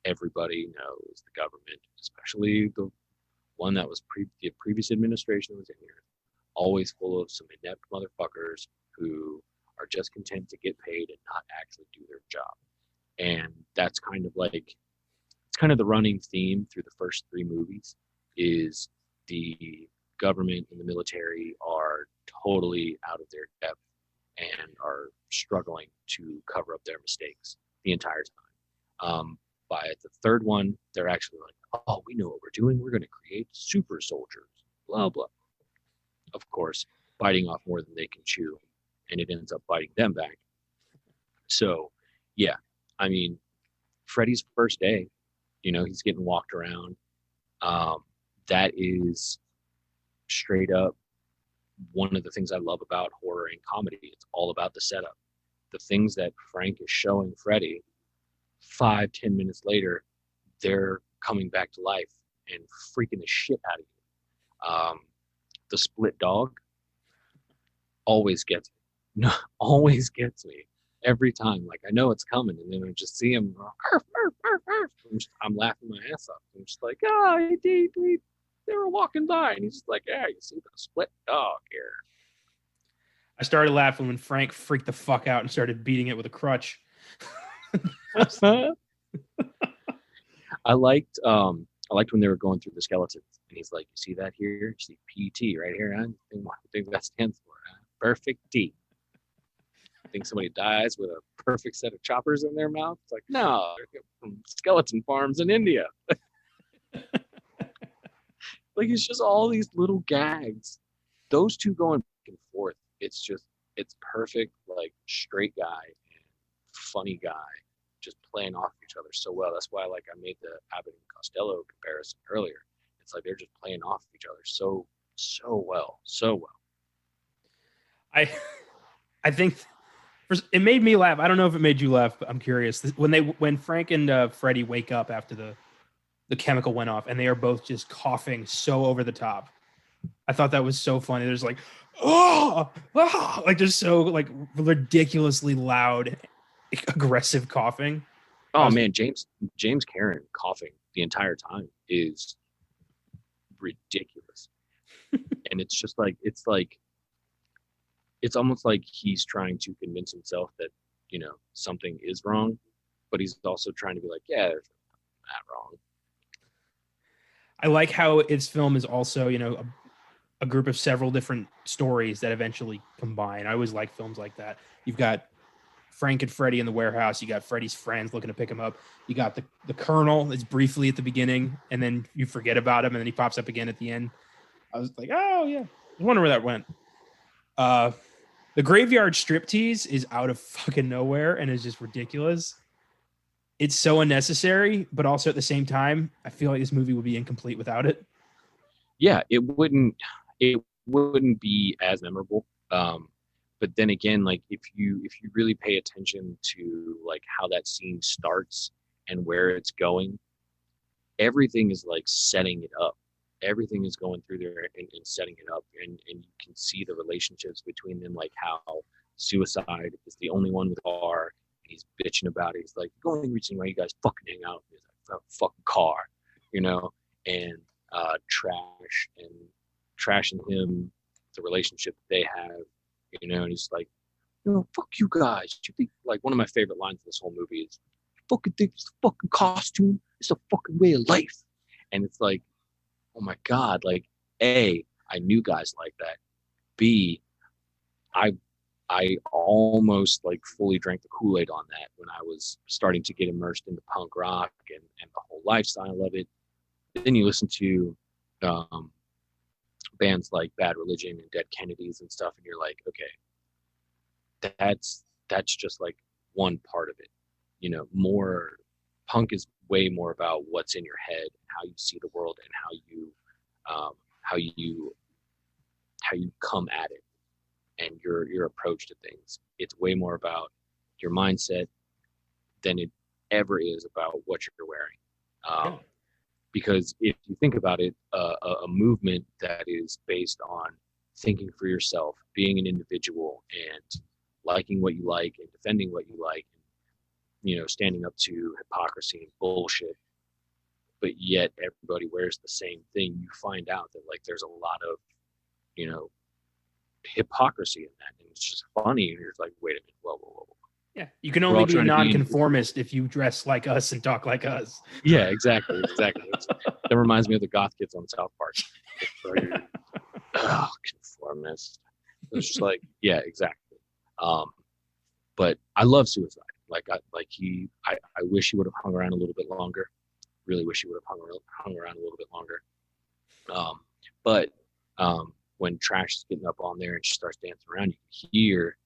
everybody knows the government, especially the one that was the previous administration was in here, always full of some inept motherfuckers who are just content to get paid and not actually do their job. And that's kind of like, it's kind of the running theme through the first three movies, is the government and the military are totally out of their depth and are struggling to cover up their mistakes the entire time. By the third one, they're actually like, oh, we know what we're doing. We're going to create super soldiers, blah, blah. Of course, biting off more than they can chew, and it ends up biting them back. So, yeah, I mean, Freddy's first day, he's getting walked around. That is straight up one of the things I love about horror and comedy. It's all about the setup. The things that Frank is showing Freddy, 5-10 minutes later, they're coming back to life and freaking the shit out of you. The split dog always gets me. No, always gets me every time. Like, I know it's coming, and then I just see him. I'm laughing my ass off. I'm just like, they were walking by, and he's just like, yeah, you see the split dog here.
I started laughing when Frank freaked the fuck out and started beating it with a crutch.
I liked I liked when they were going through the skeletons, and he's like, "You see that here? You see PT right here? Huh? What do you think that stands for? Huh? Perfect T. I think somebody dies with a perfect set of choppers in their mouth. It's like, no, they're from skeleton farms in India. Like, it's just all these little gags. Those two going back and forth. It's perfect, like straight guy and funny guy, just playing off each other so well. That's why, like, I made the Abbott and Costello comparison earlier. It's like they're just playing off each other so well, so well.
I I think it made me laugh. I don't know if it made you laugh, but I'm curious. When Frank and Freddie wake up after the chemical went off, and they are both just coughing so over the top. I thought that was so funny. There's like, like just so like ridiculously loud, aggressive coughing.
Oh man, James Karen coughing the entire time is ridiculous. And it's just like it's almost like he's trying to convince himself that, something is wrong, but he's also trying to be like, yeah, there's not wrong.
I like how its film is also, a group of several different stories that eventually combine. I always like films like that. You've got Frank and Freddie in the warehouse. You got Freddie's friends looking to pick him up. You got the Colonel is briefly at the beginning, and then you forget about him, and then he pops up again at the end. I was like, oh yeah, I wonder where that went. The graveyard striptease is out of fucking nowhere and is just ridiculous. It's so unnecessary, but also at the same time, I feel like this movie would be incomplete without it.
Yeah, it wouldn't be as memorable. But then again, like if you really pay attention to like how that scene starts and where it's going, everything is like setting it up. Everything is going through there and setting it up, and you can see the relationships between them, like how Suicide is the only one with R, and he's bitching about it. He's like, the only reason why you guys fucking hang out is a fucking car, and Trash and him, the relationship that they have, and he's like, fuck you guys. You think, like, one of my favorite lines in this whole movie is, fucking think it's a fucking costume, it's a fucking way of life. And it's like, oh my God, like, A, I knew guys like that. B, I almost like fully drank the Kool-Aid on that when I was starting to get immersed into punk rock and the whole lifestyle of it. Then you listen to bands like Bad Religion and Dead Kennedys and stuff, and you're like, okay, that's just like one part of it. More punk is way more about what's in your head and how you see the world and how you come at it and your approach to things. It's way more about your mindset than it ever is about what you're wearing. Because if you think about it, a movement that is based on thinking for yourself, being an individual, and liking what you like and defending what you like, and, standing up to hypocrisy and bullshit, but yet everybody wears the same thing, you find out that like there's a lot of, hypocrisy in that, and it's just funny. And you're like, wait a minute, whoa.
Yeah, you can only be a nonconformist if you dress like us and talk like us.
Yeah, exactly. That reminds me of the goth kids on South Park. Conformist. It's just like, yeah, exactly. But I love Suicide. I wish he would have hung around a little bit longer. Really wish he would have hung around a little bit longer. But when Trash is getting up on there and she starts dancing around, you can hear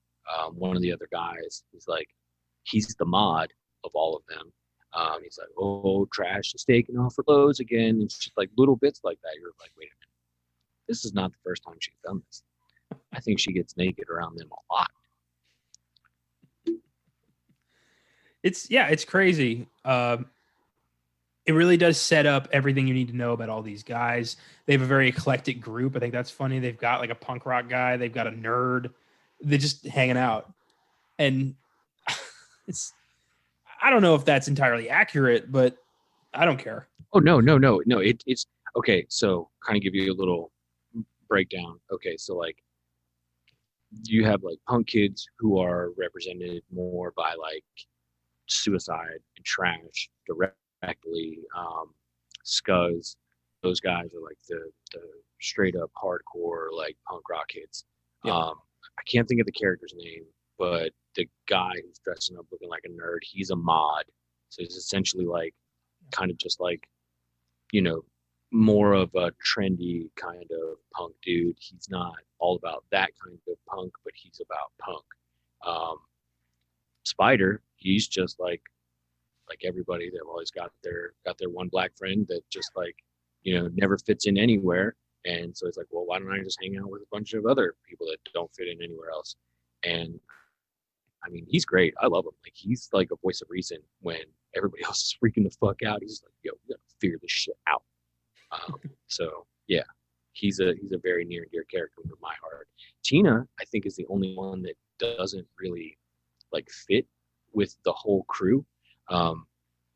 one of the other guys. He's the mod of all of them. He's like, oh, Trash is taking off her clothes again. And it's just like little bits like that. You're like, wait a minute. This is not the first time she's done this. I think she gets naked around them a lot.
It's crazy. It really does set up everything you need to know about all these guys. They have a very eclectic group. I think that's funny. They've got like a punk rock guy. They've got a nerd. They're just hanging out. And I don't know if that's entirely accurate, but I don't care.
Oh, no. It's okay. So kind of give you a little breakdown. Okay. So like you have like punk kids who are represented more by like Suicide and Trash directly. Scuzz. Those guys are like the straight up hardcore like punk rock hits.
Yep.
I can't think of the character's name, but the guy who's dressing up looking like a nerd, he's a mod. So he's essentially like kind of just like, you know, more of a trendy kind of punk dude. He's not all about that kind of punk, but he's about punk. Spider, he's just like everybody. They've always got their one black friend that just like, you know, never fits in anywhere. And so it's like, well, why don't I just hang out with a bunch of other people that don't fit in anywhere else? And I mean, he's great. I love him. Like, he's like a voice of reason when everybody else is freaking the fuck out. He's like, yo, we gotta figure this shit out. So yeah, he's a very near and dear character to my heart. Tina, I think, is the only one that doesn't really like fit with the whole crew,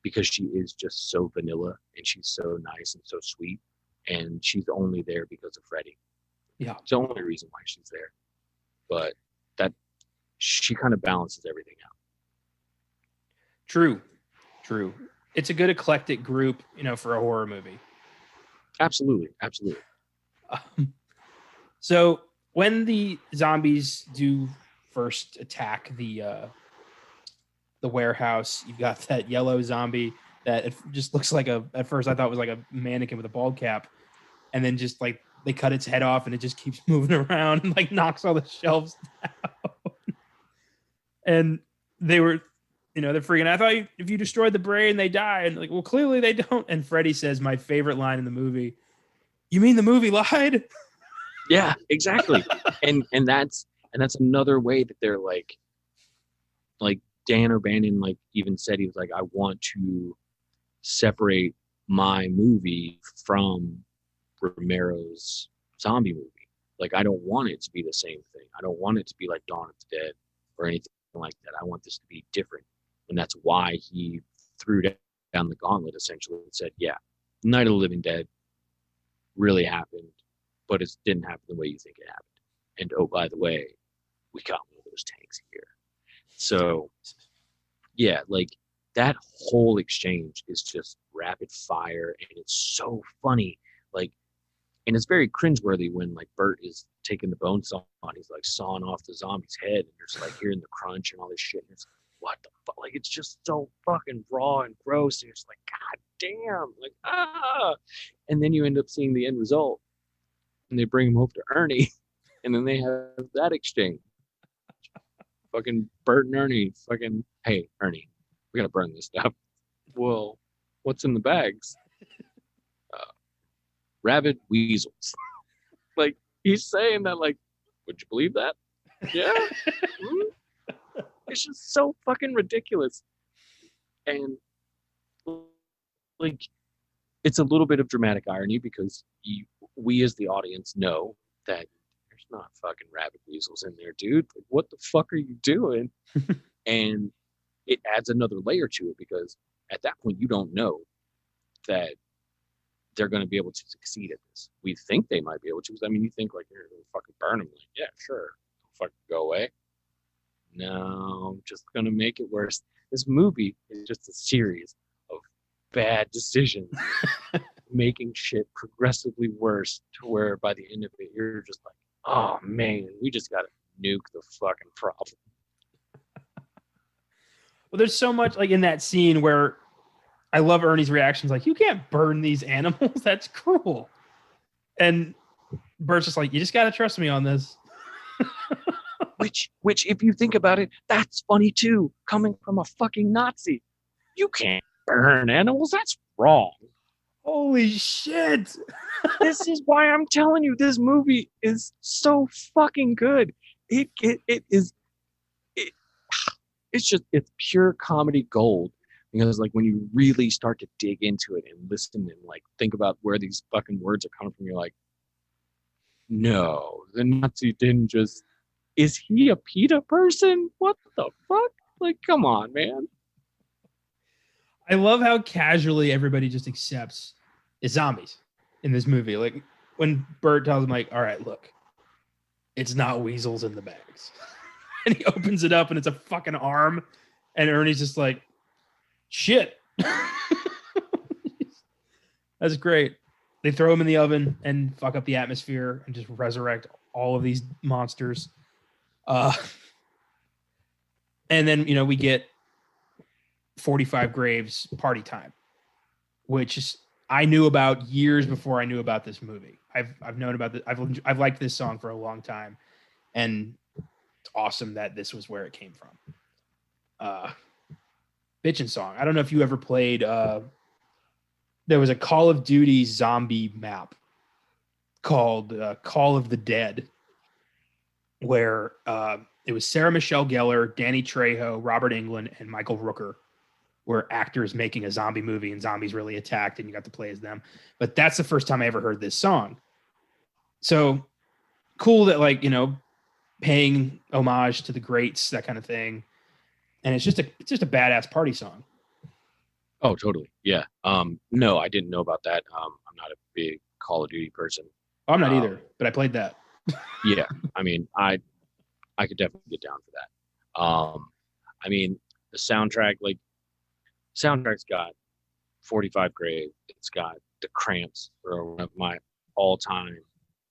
because she is just so vanilla and she's so nice and so sweet, and she's only there because of Freddie.
Yeah,
it's the only reason why she's there. But that she kind of balances everything out.
True. It's a good eclectic group, you know, for a horror movie.
Absolutely.
So when the zombies do first attack the warehouse, you've got that yellow zombie that it just looks like at first I thought it was like a mannequin with a bald cap, and then just like they cut its head off and it just keeps moving around and like knocks all the shelves down. And they were, you know, they're freaking out. I thought if you destroyed the brain, they die. And like, well, clearly they don't. And Freddy says my favorite line in the movie, "You mean the movie lied?"
Yeah, exactly. and that's another way that they're like Dan O'Bannon like even said, he was like, I want to separate my movie from Romero's zombie movie. Like, I don't want it to be the same thing. I don't want it to be like Dawn of the Dead or anything like that. I want this to be different. And that's why he threw down the gauntlet essentially and said, yeah, Night of the Living Dead really happened, but it didn't happen the way you think it happened. And oh, by the way, we got one of those tanks here. So yeah, like that whole exchange is just rapid fire, and it's so funny. Like, and it's very cringeworthy when like Bert is taking the bone saw and he's like sawing off the zombie's head, and there's like hearing the crunch and all this shit. And it's like, what the fuck? Like, it's just so fucking raw and gross. And you're just like, God damn, like, ah. And then you end up seeing the end result, and they bring him home to Ernie, and then they have that exchange. Fucking Bert and Ernie, fucking, hey, Ernie, we gotta burn this stuff. Well, what's in the bags? Rabid weasels. Like, he's saying that, like, would you believe that? Yeah. It's just so fucking ridiculous. And like, it's a little bit of dramatic irony because we as the audience know that there's not fucking rabid weasels in there, dude. Like, what the fuck are you doing? And it adds another layer to it because at that point you don't know that they're going to be able to succeed at this. We think they might be able to. I mean, you think like, you're going to fucking burn them. Like, yeah, sure. Don't fucking go away. No, I'm just going to make it worse. This movie is just a series of bad decisions making shit progressively worse to where by the end of it, you're just like, oh man, we just got to nuke the fucking problem.
Well, there's so much like in that scene where I love Ernie's reactions. Like, you can't burn these animals. That's cruel. And Bert's just like, you just got to trust me on this.
Which, if you think about it, that's funny too. Coming from a fucking Nazi, you can't burn animals. That's wrong.
Holy shit!
This is why I'm telling you, this movie is so fucking good. It's pure comedy gold. Because like when you really start to dig into it and listen and like think about where these fucking words are coming from, you're like, no, the Nazi didn't just. Is he a PETA person? What the fuck? Like, come on, man.
I love how casually everybody just accepts it's zombies in this movie. Like when Bert tells him, like, all right, look, it's not weasels in the bags. And he opens it up and it's a fucking arm. And Ernie's just like, shit. That's great. They throw him in the oven and fuck up the atmosphere and just resurrect all of these monsters. And then, we get 45 Graves party time, which is I knew about years before I knew about this movie. I've known about this. I've liked this song for a long time, and it's awesome that this was where it came from. Bitchin' song. I don't know if you ever played. There was a Call of Duty zombie map called Call of the Dead, where it was Sarah Michelle Gellar, Danny Trejo, Robert Englund, and Michael Rooker were actors making a zombie movie, and zombies really attacked, and you got to play as them. But that's the first time I ever heard this song. So cool that, like, paying homage to the greats, that kind of thing. And it's just a badass party song.
Oh, totally. Yeah. No, I didn't know about that. I'm not a big Call of Duty person.
I'm not either, but I played that.
Yeah. I mean, I could definitely get down for that. I mean, the soundtrack's got 45 Grave. It's got The Cramps, for one of my all-time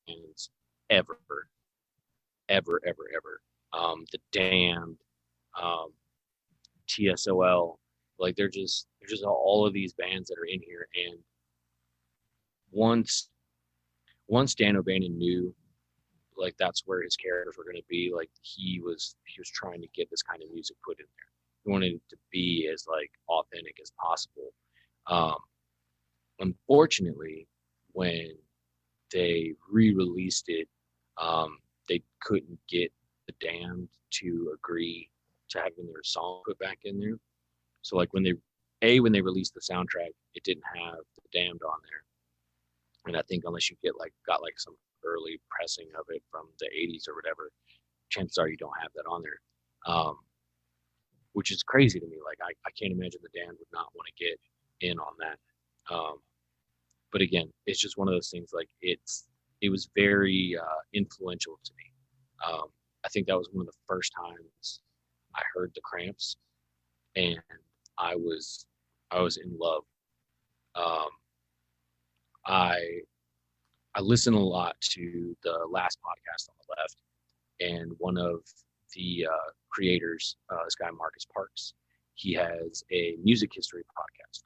bands ever. The Damned, TSOL. Like, they're just all of these bands that are in here. And once Dan O'Bannon knew, like, that's where his characters were going to be, like, he was trying to get this kind of music put in there. He wanted it to be as, like, authentic as possible. Unfortunately, when they re-released it, they couldn't get the Damned to agree to having their song put back in there. So, like, when they released the soundtrack, it didn't have the Damned on there. And I think unless you got some early pressing of it from the 80s or whatever, chances are you don't have that on there. Which is crazy to me. Like, I can't imagine the Damned would not want to get in on that. But again, it's just one of those things, like, it was very influential to me. I think that was one of the first times I heard the Cramps, and I was in love. I listen a lot to the Last Podcast on the Left, and one of the creators, this guy Marcus Parks, he has a music history podcast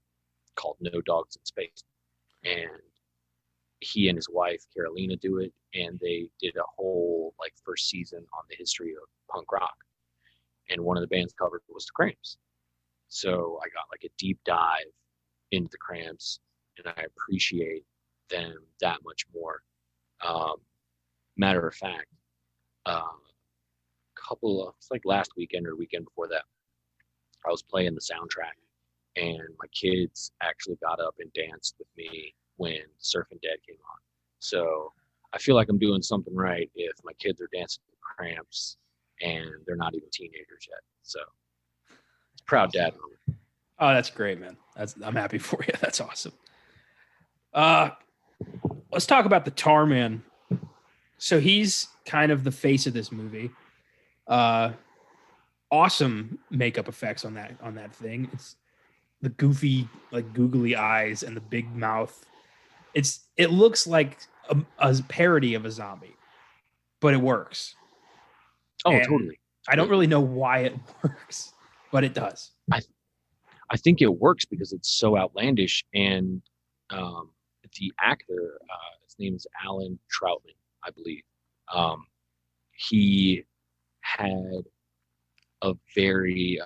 called No Dogs in Space, and he and his wife Carolina do it, and they did a whole, like, first season on the history of punk rock, and one of the bands covered was the Cramps. So I got, like, a deep dive into the Cramps, and I appreciate them that much more. Matter of fact, it's like last weekend or the weekend before that, I was playing the soundtrack, and my kids actually got up and danced with me when Surfing Dead came on. So I feel like I'm doing something right if my kids are dancing to Cramps and they're not even teenagers yet. So it's proud dad moment.
Oh, that's great, man. I'm happy for you. That's awesome. Let's talk about the Tar Man. So he's kind of the face of this movie. Awesome makeup effects on that thing. It's the goofy, like, googly eyes and the big mouth. It looks like a parody of a zombie, but it works.
Oh,
and
totally.
I don't really know why it works, but it does.
I think it works because it's so outlandish, and the actor, his name is Alan Troutman, I believe. He had a very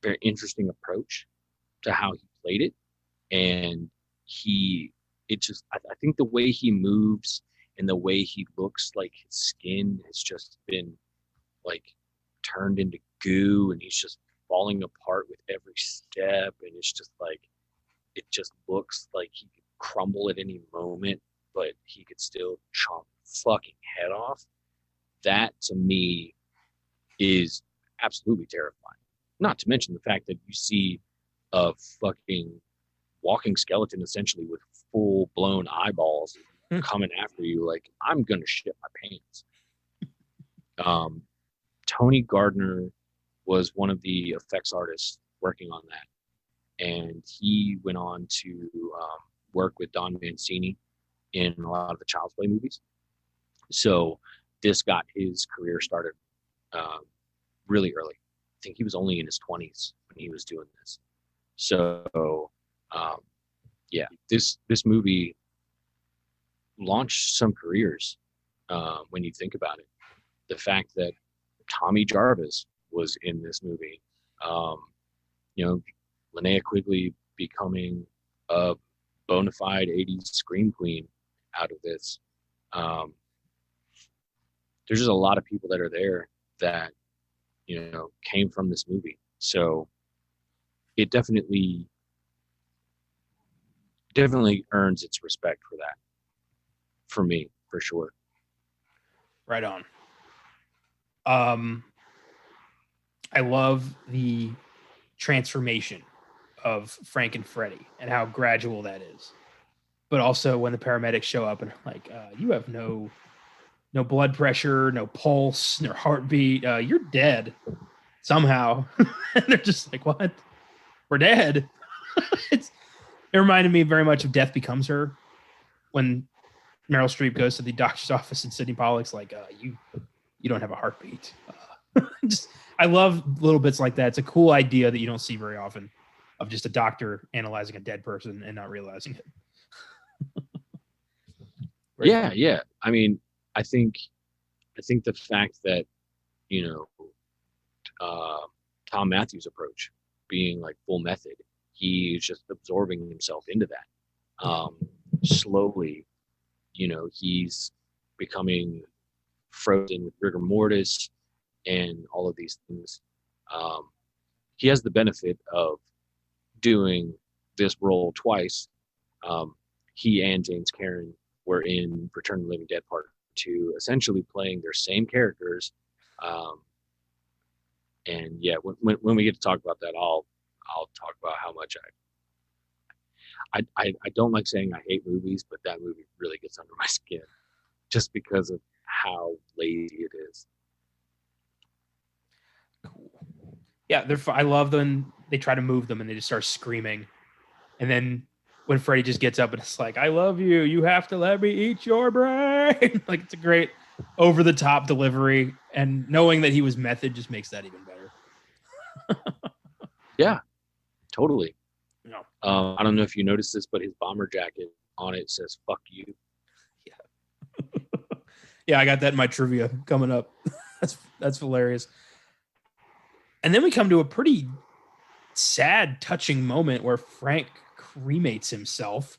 very interesting approach to how he played it, and I think the way he moves and the way he looks, like, his skin has just been, like, turned into goo, and he's just falling apart with every step, and it's just like, it just looks like he could crumble at any moment, but he could still chomp fucking head off. That, to me, is absolutely terrifying. Not to mention the fact that you see a fucking walking skeleton, essentially, with full-blown eyeballs coming after you. Like, I'm gonna shit my pants. Tony Gardner was one of the effects artists working on that, and he went on to work with Don Mancini in a lot of the Child's Play movies. So this got his career started really early. I think he was only in his 20s when he was doing this. So yeah, this movie launched some careers when you think about it. The fact that Tommy Jarvis was in this movie, you know, Linnea Quigley becoming a bona fide 80s scream queen out of this. There's just a lot of people that are there that, you know, came from this movie. So it definitely earns its respect for that. For me, for sure.
Right on. I love the transformation of Frank and Freddy and how gradual that is. But also when the paramedics show up and are like, you have no blood pressure, no pulse, no heartbeat. You're dead somehow. And they're just like, what? We're dead. It reminded me very much of Death Becomes Her when Meryl Streep goes to the doctor's office and Sidney Pollack's like, you don't have a heartbeat. I love little bits like that. It's a cool idea that you don't see very often, of just a doctor analyzing a dead person and not realizing it.
Yeah, yeah. I mean, I think the fact that, you know, Tom Matthews' approach being like full method, he's just absorbing himself into that. Slowly, you know, he's becoming frozen with rigor mortis and all of these things. He has the benefit of doing this role twice. He and James Karen were in Return of the Living Dead Part 2, essentially playing their same characters. And yeah, when we get to talk about that, I'll talk about how much I don't like saying I hate movies, but that movie really gets under my skin just because of how lazy it is.
Cool. Yeah, I love when they try to move them and they just start screaming. And then when Freddy just gets up and it's like, I love you. You have to let me eat your brain. Like, it's a great over the top delivery. And knowing that he was method just makes that even better.
Yeah, totally.
No.
I don't know if you noticed this, but his bomber jacket on it says "fuck you."
Yeah. Yeah, I got that in my trivia coming up. That's hilarious. And then we come to a pretty sad, touching moment where Frank cremates himself.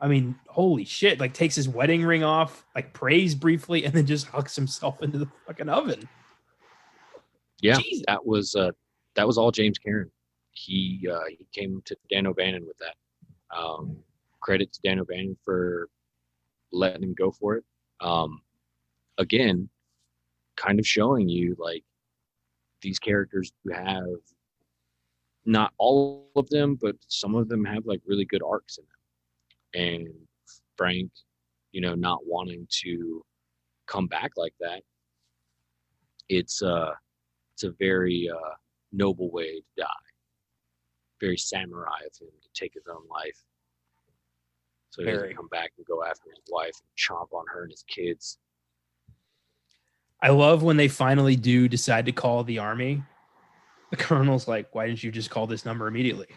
I mean, holy shit, like takes his wedding ring off, like prays briefly, and then just hucks himself into the fucking oven.
Yeah,
Jesus.
that was all James Karen. He came to Dan O'Bannon with that. Credit to Dan O'Bannon for letting him go for it. Again, kind of showing you like these characters who have, not all of them, but some of them have like really good arcs in them. And Frank, you know, not wanting to come back like that, it's a very noble way to die. Very samurai of him to take his own life. So he doesn't come back and go after his wife and chomp on her and his kids.
I love when they finally do decide to call the army. The colonel's like, why didn't you just call this number immediately?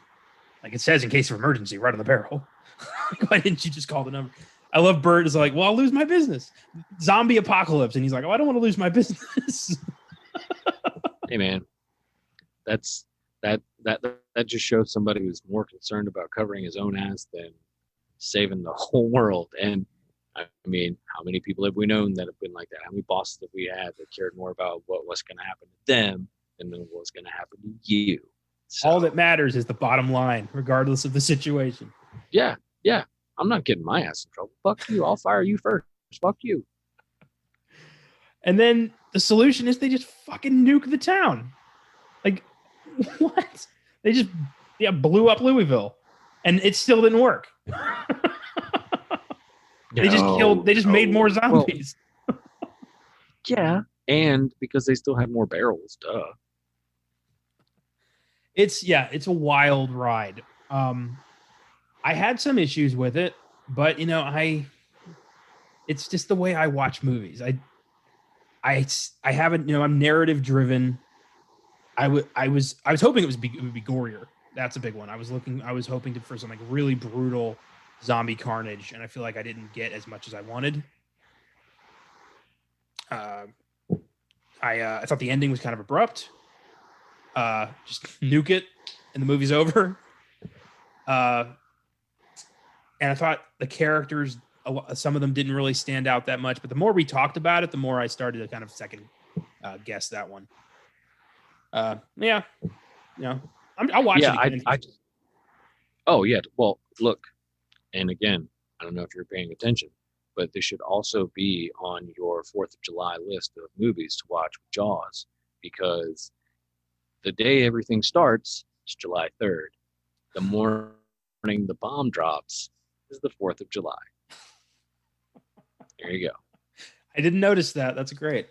Like it says in case of emergency right on the barrel. Why didn't you just call the number? I love Bert is like, well, I'll lose my business. Zombie apocalypse. And he's like, oh, I don't want to lose my business.
Hey, man, that just shows somebody who's more concerned about covering his own ass than saving the whole world. And I mean, how many people have we known that have been like that? How many bosses have we had that cared more about what was going to happen to them than what's going to happen to you? So,
all that matters is the bottom line, regardless of the situation.
Yeah. I'm not getting my ass in trouble. Fuck you. I'll fire you first. Fuck you.
And then the solution is they just fucking nuke the town. Like, what? They just blew up Louisville. And it still didn't work. They just made more zombies.
Well, yeah. And because they still have more barrels, duh.
It's a wild ride. I had some issues with it, but it's just the way I watch movies. I haven't, I'm narrative driven. I was hoping it would be gorier. That's a big one. I was hoping for some like really brutal zombie carnage, and I feel like I didn't get as much as I wanted. Uh, I thought the ending was kind of abrupt. Just nuke it, and the movie's over. Uh, and I thought the characters, some of them didn't really stand out that much. But the more we talked about it, the more I started to kind of second guess that one. Yeah, I'll watch it again.
Oh yeah. Well, look, and again, I don't know if you're paying attention, but this should also be on your 4th of July list of movies to watch with Jaws, because the day everything starts is July 3rd. The morning the bomb drops is the 4th of July. There you go.
I didn't notice that. That's great.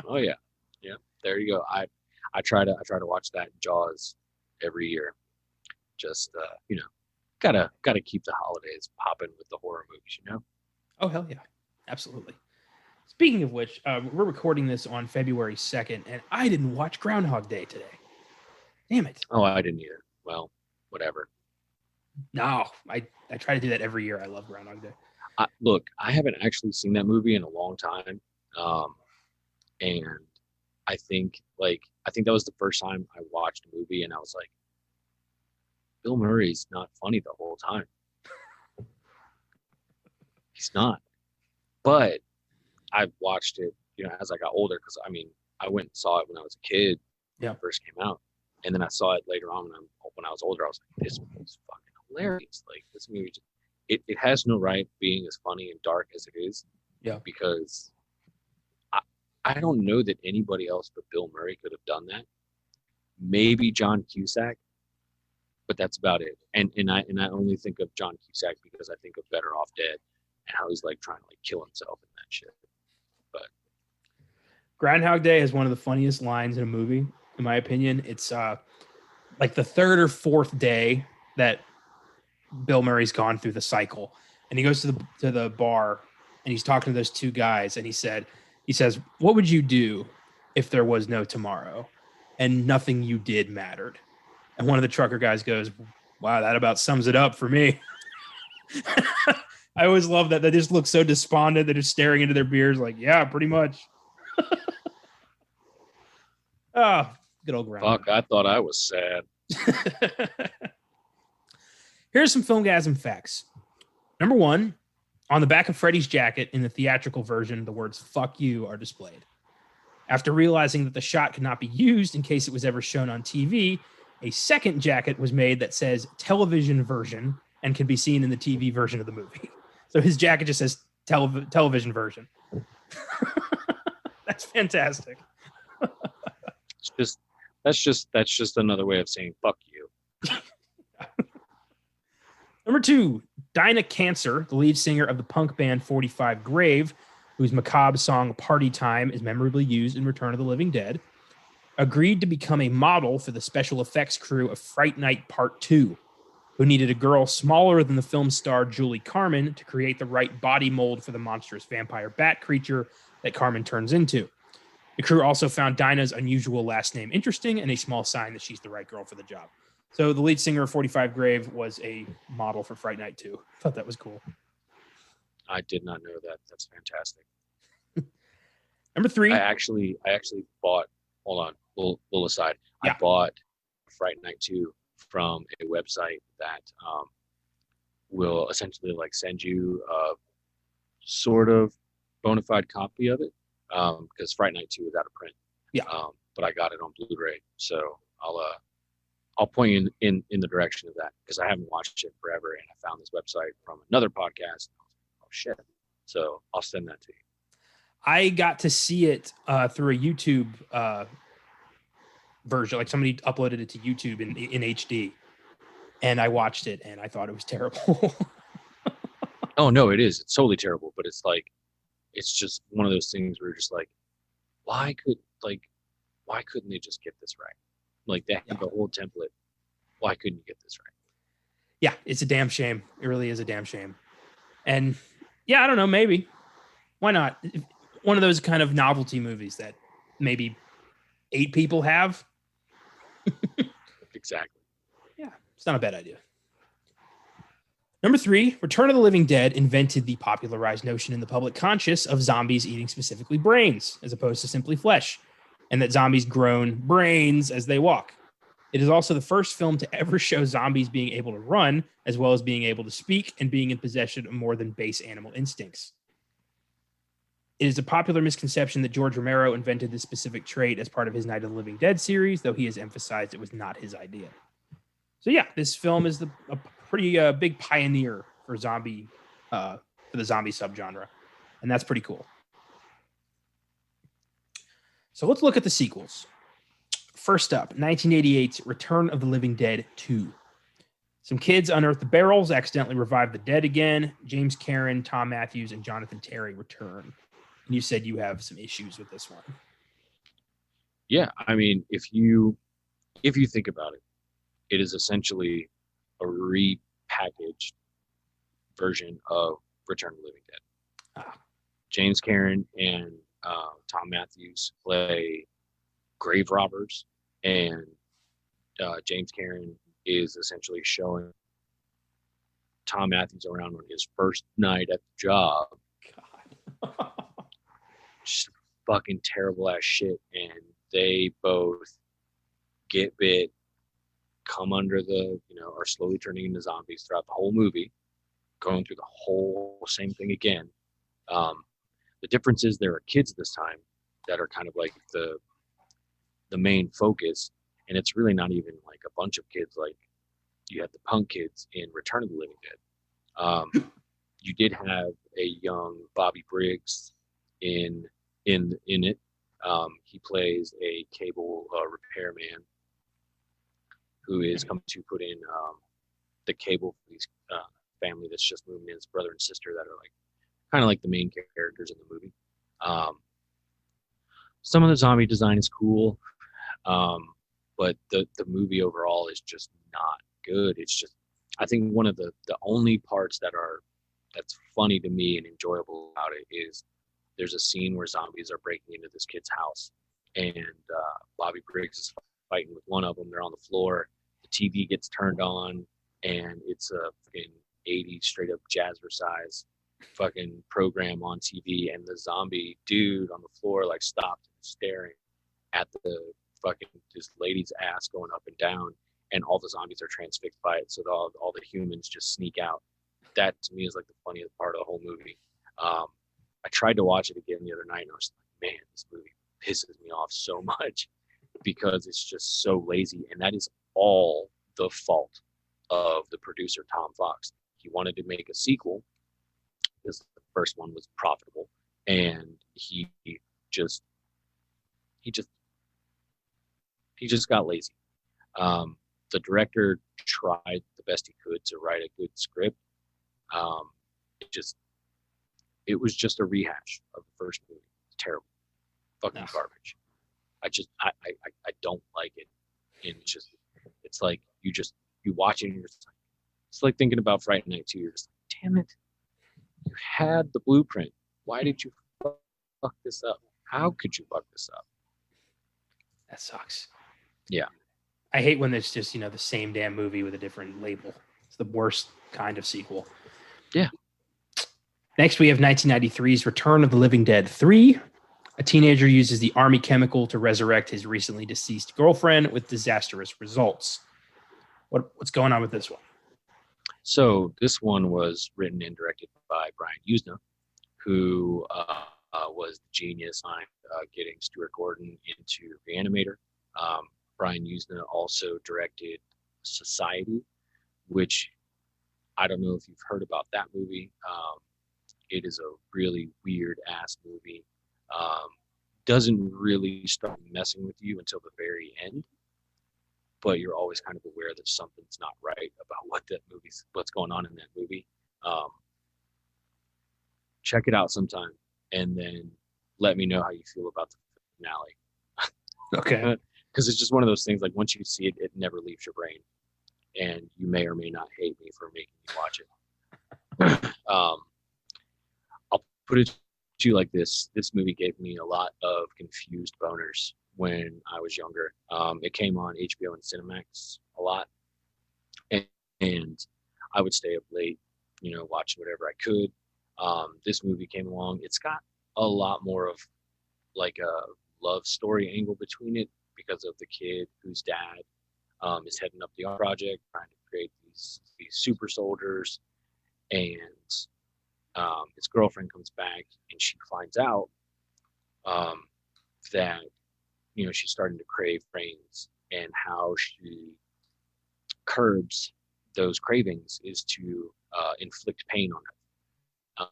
Oh yeah. Yeah. There you go. I try to watch that Jaws every year. Just gotta keep the holidays popping with the horror movies.
Oh hell yeah, absolutely. Speaking of which, we're recording this on February 2nd, and I didn't watch Groundhog Day today. Damn it.
Oh, I didn't either. Well, whatever.
No, I try to do that every year. I love Groundhog Day.
Look, I haven't actually seen that movie in a long time, and I think that was the first time I watched a movie, and I was like, Bill Murray's not funny the whole time. He's not. But I've watched it, as I got older, because I went and saw it when I was a kid, when it first came out, and then I saw it later on when I was older. I was like, this movie's fucking hilarious. Like, this movie, it has no right being as funny and dark as it is.
Yeah.
Because I don't know that anybody else but Bill Murray could have done that. Maybe John Cusack, but that's about it. And I only think of John Cusack because I think of Better Off Dead and how he's like trying to like kill himself in that shit. But
Groundhog Day is one of the funniest lines in a movie, in my opinion. It's like the 3rd or 4th day that Bill Murray's gone through the cycle, and he goes to the bar, and he's talking to those two guys, and he says, "What would you do if there was no tomorrow, and nothing you did mattered?" And one of the trucker guys goes, "Wow, that about sums it up for me." I always love that. They just look so despondent. They're just staring into their beers like, yeah, pretty much. Oh, good old Groundhog.
Fuck, I thought I was sad.
Here's some Filmgazm facts. Number 1, on the back of Freddy's jacket in the theatrical version, the words "fuck you" are displayed. After realizing that the shot could not be used in case it was ever shown on TV, a second jacket was made that says television version and can be seen in the TV version of the movie. So his jacket just says television version. That's fantastic.
That's just another way of saying fuck you.
Number 2, Dinah Cancer, the lead singer of the punk band 45 Grave, whose macabre song Party Time is memorably used in Return of the Living Dead, agreed to become a model for the special effects crew of Fright Night Part 2, who needed a girl smaller than the film star Julie Carmen to create the right body mold for the monstrous vampire bat creature that Carmen turns into. The crew also found Dinah's unusual last name interesting and a small sign that she's the right girl for the job. So the lead singer of 45 Grave was a model for Fright Night 2. I thought that was cool.
I did not know that. That's fantastic.
Number 3.
I actually bought, hold on, little aside.
Yeah.
I bought Fright Night 2 from a website that will essentially like send you a sort of bona fide copy of it, because Fright Night 2 is out of print.
Yeah.
But I got it on Blu-ray, so I'll point you in the direction of that, because I haven't watched it forever, and I found this website from another podcast. Oh shit! So I'll send that to you.
I got to see it through a YouTube version. Like somebody uploaded it to YouTube in HD, and I watched it, and I thought it was terrible.
Oh no, it is. It's totally terrible. But it's like, it's just one of those things where you're just like, why couldn't they just get this right? Like they had the whole template. Why couldn't you get this right?
Yeah, it's a damn shame. It really is a damn shame. And yeah, I don't know, maybe. Why not? One of those kind of novelty movies that maybe 8 people have.
Exactly.
Yeah, it's not a bad idea. Number 3, Return of the Living Dead invented the popularized notion in the public conscious of zombies eating specifically brains as opposed to simply flesh, and that zombies groan brains as they walk. It is also the first film to ever show zombies being able to run, as well as being able to speak and being in possession of more than base animal instincts. It is a popular misconception that George Romero invented this specific trait as part of his Night of the Living Dead series, though he has emphasized it was not his idea. So yeah, this film is a pretty big pioneer for the zombie subgenre, and that's pretty cool. So let's look at the sequels. First up, 1988's Return of the Living Dead 2. Some kids unearth the barrels, accidentally revive the dead again. James Karen, Tom Matthews, and Jonathan Terry return. And you said you have some issues with this one.
Yeah, I mean, if you think about it, it is essentially a repackaged version of Return of the Living Dead. James Karen and Tom Matthews play grave robbers, and James Karen is essentially showing Tom Matthews around on his first night at the job.
God.
Just fucking terrible ass shit, and they both get bit, come under the, are slowly turning into zombies throughout the whole movie, going through the whole same thing again. The difference is there are kids this time that are kind of like the main focus, and it's really not even like a bunch of kids like you had the punk kids in Return of the Living Dead. You did have a young Bobby Briggs in it. He plays a cable repairman who is coming to put in the cable for these family that's just moving in. His brother and sister that are like kind of like the main characters in the movie. Some of the zombie design is cool, but the movie overall is just not good. It's just, I think one of the only parts that's funny to me and enjoyable about it is there's a scene where zombies are breaking into this kid's house, and Bobby Briggs is fighting with one of them. They're on the floor. The TV gets turned on, and it's a fucking 80s straight up jazzercise fucking program on TV, and the zombie dude on the floor like stopped and staring at the fucking this lady's ass going up and down, and all the zombies are transfixed by it, so all the humans just sneak out. That to me is like the funniest part of the whole movie. I tried to watch it again the other night, and I was like, man, this movie pisses me off so much because it's just so lazy, and that is all the fault of the producer Tom Fox. He wanted to make a sequel because the first one was profitable, and he just got lazy. The director tried the best he could to write a good script. It was just a rehash of the first movie. It's terrible, fucking garbage. I don't like it. And it's like you watch it and you're just like, it's like thinking about Friday Night 2. You're just like, damn it, you had the blueprint. Why did you fuck this up? How could you fuck this up?
That sucks.
Yeah.
I hate when it's just, the same damn movie with a different label. It's the worst kind of sequel.
Yeah.
Next, we have 1993's Return of the Living Dead 3. A teenager uses the army chemical to resurrect his recently deceased girlfriend with disastrous results. What's going on with this one?
So this one was written and directed by Brian Usna, who was the genius on getting Stuart Gordon into Reanimator. Brian Usna also directed Society, which I don't know if you've heard about that movie. It is a really weird ass movie. Doesn't really start messing with you until the very end, but you're always kind of aware that something's not right about what's going on in that movie. Check it out sometime, and then let me know how you feel about the finale.
Okay.
Because it's just one of those things, like once you see it, it never leaves your brain. and you may or may not hate me for making you watch it. I'll put it to you like this: this movie gave me a lot of confused boners when I was younger. It came on HBO and Cinemax a lot, and, and I would stay up late, watching whatever I could. This movie came along. It's got a lot more of like a love story angle between it because of the kid whose dad is heading up the art project, trying to create these super soldiers, and his girlfriend comes back and she finds out that she's starting to crave brains, and how she curbs those cravings is to inflict pain on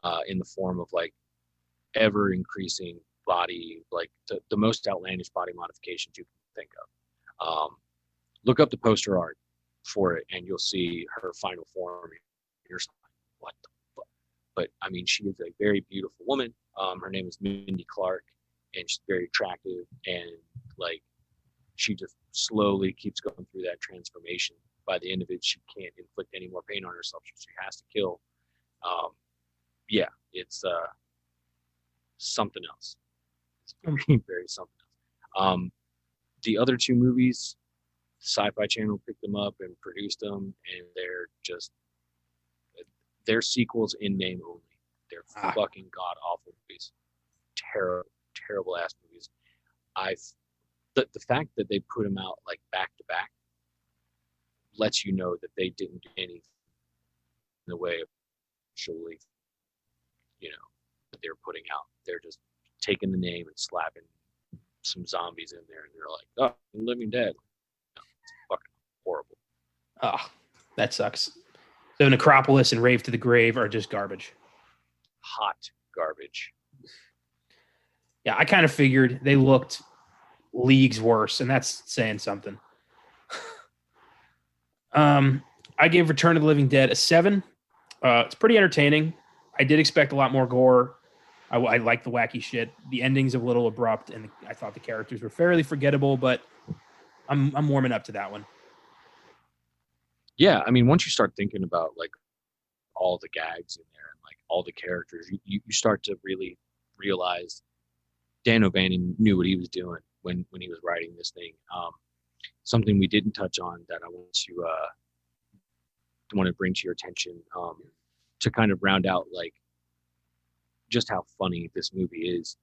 her in the form of like ever increasing body, like the most outlandish body modifications you can think of. Look up the poster art for it and you'll see her final form. You're like, what the fuck? But I mean, she is a very beautiful woman. Her name is Mindy Clark, and she's very attractive, and like she just slowly keeps going through that transformation. By the end of it, she can't inflict any more pain on herself, so she has to kill. Yeah, it's something else. It's very, very something else. The other two movies, Sci-Fi Channel picked them up and produced them, and they're sequels in name only. They're fucking god awful movies, terrible ass movies. The fact that they put them out like back to back lets you know that they didn't do anything in the way of actually, that they're putting out. They're just taking the name and slapping some zombies in there, and they're like, "Oh, Living Dead." No, it's fucking horrible.
Oh, that sucks. So Necropolis and Rave to the Grave are just garbage.
Hot garbage.
Yeah, I kind of figured they looked leagues worse, and that's saying something. I gave Return of the Living Dead a 7. It's pretty entertaining. I did expect a lot more gore. I like the wacky shit. The ending's a little abrupt, and I thought the characters were fairly forgettable, but I'm warming up to that one.
Yeah, I mean, once you start thinking about like all the gags in there and like all the characters, you start to really realize Dan O'Bannon knew what he was doing when he was writing this thing. Something we didn't touch on that I want to bring to your attention to kind of round out like just how funny this movie is.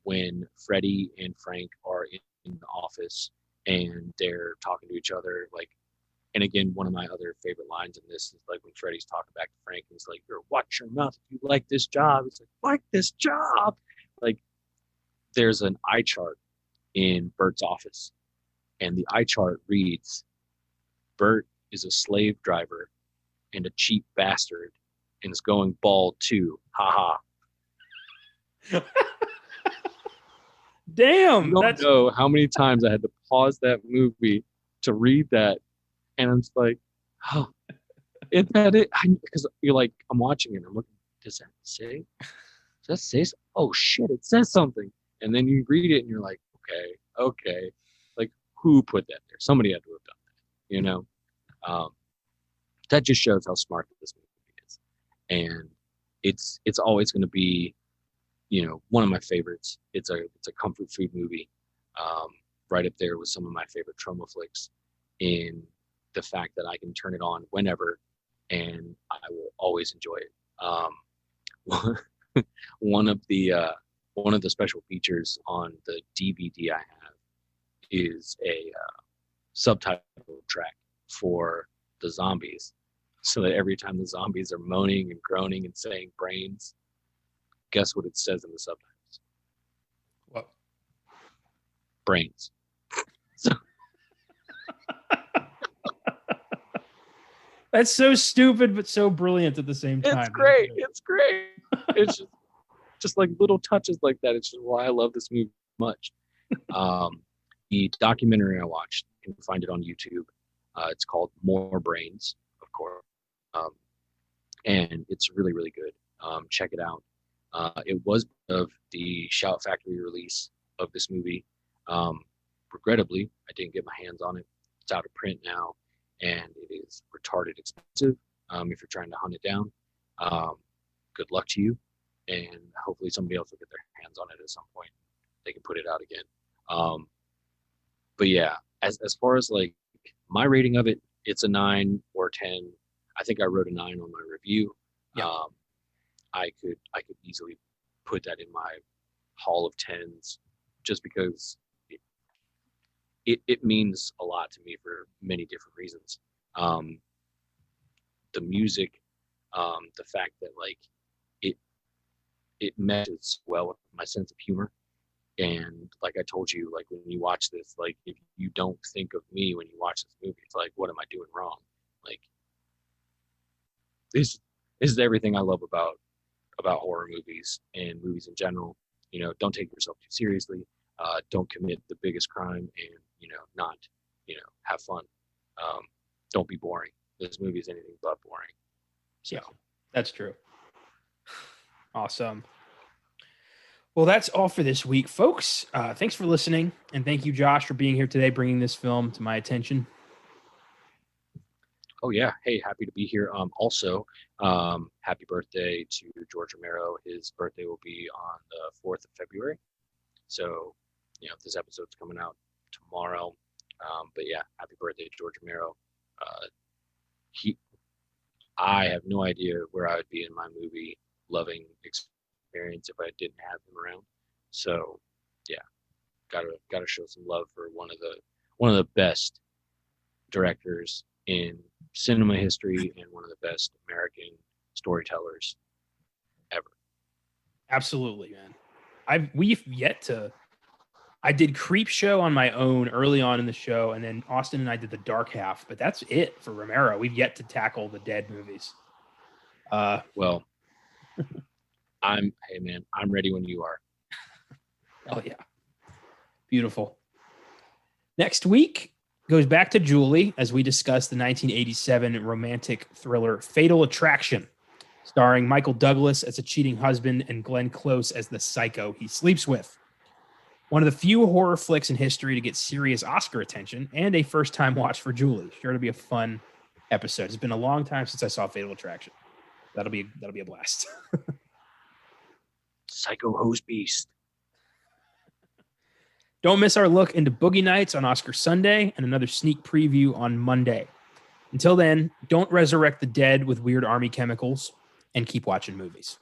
When Freddie and Frank are in the office and they're talking to each other, like, and again, one of my other favorite lines in this is like when Freddie's talking back to Frank, and he's like, "You're watch your mouth if you like this job." It's like this job. Like, there's an eye chart in Bert's office, and the eye chart reads, "Bert is a slave driver and a cheap bastard and is going bald too. Ha ha."
Damn.
You don't know how many times I had to pause that movie to read that. And I'm just like, oh, is that it? Because you're like, I'm watching it and I'm looking, does that say? Oh shit, it says something. And then you read it and you're like, okay. Like, who put that there? Somebody had to have done that, That just shows how smart this movie is. And it's always going to be, one of my favorites. It's a comfort food movie, right up there with some of my favorite trauma flicks, in the fact that I can turn it on whenever and I will always enjoy it. One of the special features on the DVD I have is a subtitle track for the zombies, so that every time the zombies are moaning and groaning and saying brains, guess what it says in the subtitles?
What?
Brains. So
that's so stupid, but so brilliant at the same time.
It's great. It's just like little touches like that. It's just why I love this movie much. The documentary I watched, you can find it on YouTube. It's called More Brains, of course. And it's really, really good. Check it out. It was of the Shout Factory release of this movie. Regrettably, I didn't get my hands on it. It's out of print now, and it is retarded expensive. If you're trying to hunt it down, good luck to you, and hopefully somebody else will get their hands on it at some point. They can put it out again. But yeah, as far as like my rating of it, it's a 9 or 10. I think I wrote a 9 on my review.
Yeah.
I could easily put that in my hall of 10s, just because it means a lot to me for many different reasons. The music, the fact that like it meshes well with my sense of humor. And like I told you, like when you watch this, like if you don't think of me when you watch this movie, it's like, what am I doing wrong? Like this is everything I love about horror movies and movies in general. You know, don't take yourself too seriously. Don't commit the biggest crime, and not have fun. Don't be boring. This movie is anything but boring. So.
Yeah, that's true. Awesome. Well, that's all for this week, folks. Thanks for listening, and thank you, Josh, for being here today, bringing this film to my attention.
Oh yeah, hey, happy to be here. Also, happy birthday to George Romero. His birthday will be on the 4th of February. So, this episode's coming out tomorrow. But yeah, happy birthday to George Romero. I have no idea where I would be in my movie loving experience if I didn't have him around. So yeah, gotta show some love for one of the best directors in cinema history and one of the best American storytellers ever.
Absolutely, man. I did Creepshow on my own early on in the show, and then Austin and I did the Dark Half, but that's it for Romero. We've yet to tackle the Dead movies.
Well, I'm ready when you are.
Oh yeah. Beautiful. Next week goes back to Julie as we discuss the 1987 romantic thriller Fatal Attraction, starring Michael Douglas as a cheating husband and Glenn Close as the psycho he sleeps with. One of the few horror flicks in history to get serious Oscar attention, and a first-time watch for Julie. Sure to be a fun episode. It's been a long time since I saw Fatal Attraction. That'll be a blast.
Psycho Hose Beast.
Don't miss our look into Boogie Nights on Oscar Sunday and another sneak preview on Monday. Until then, don't resurrect the dead with weird army chemicals, and keep watching movies.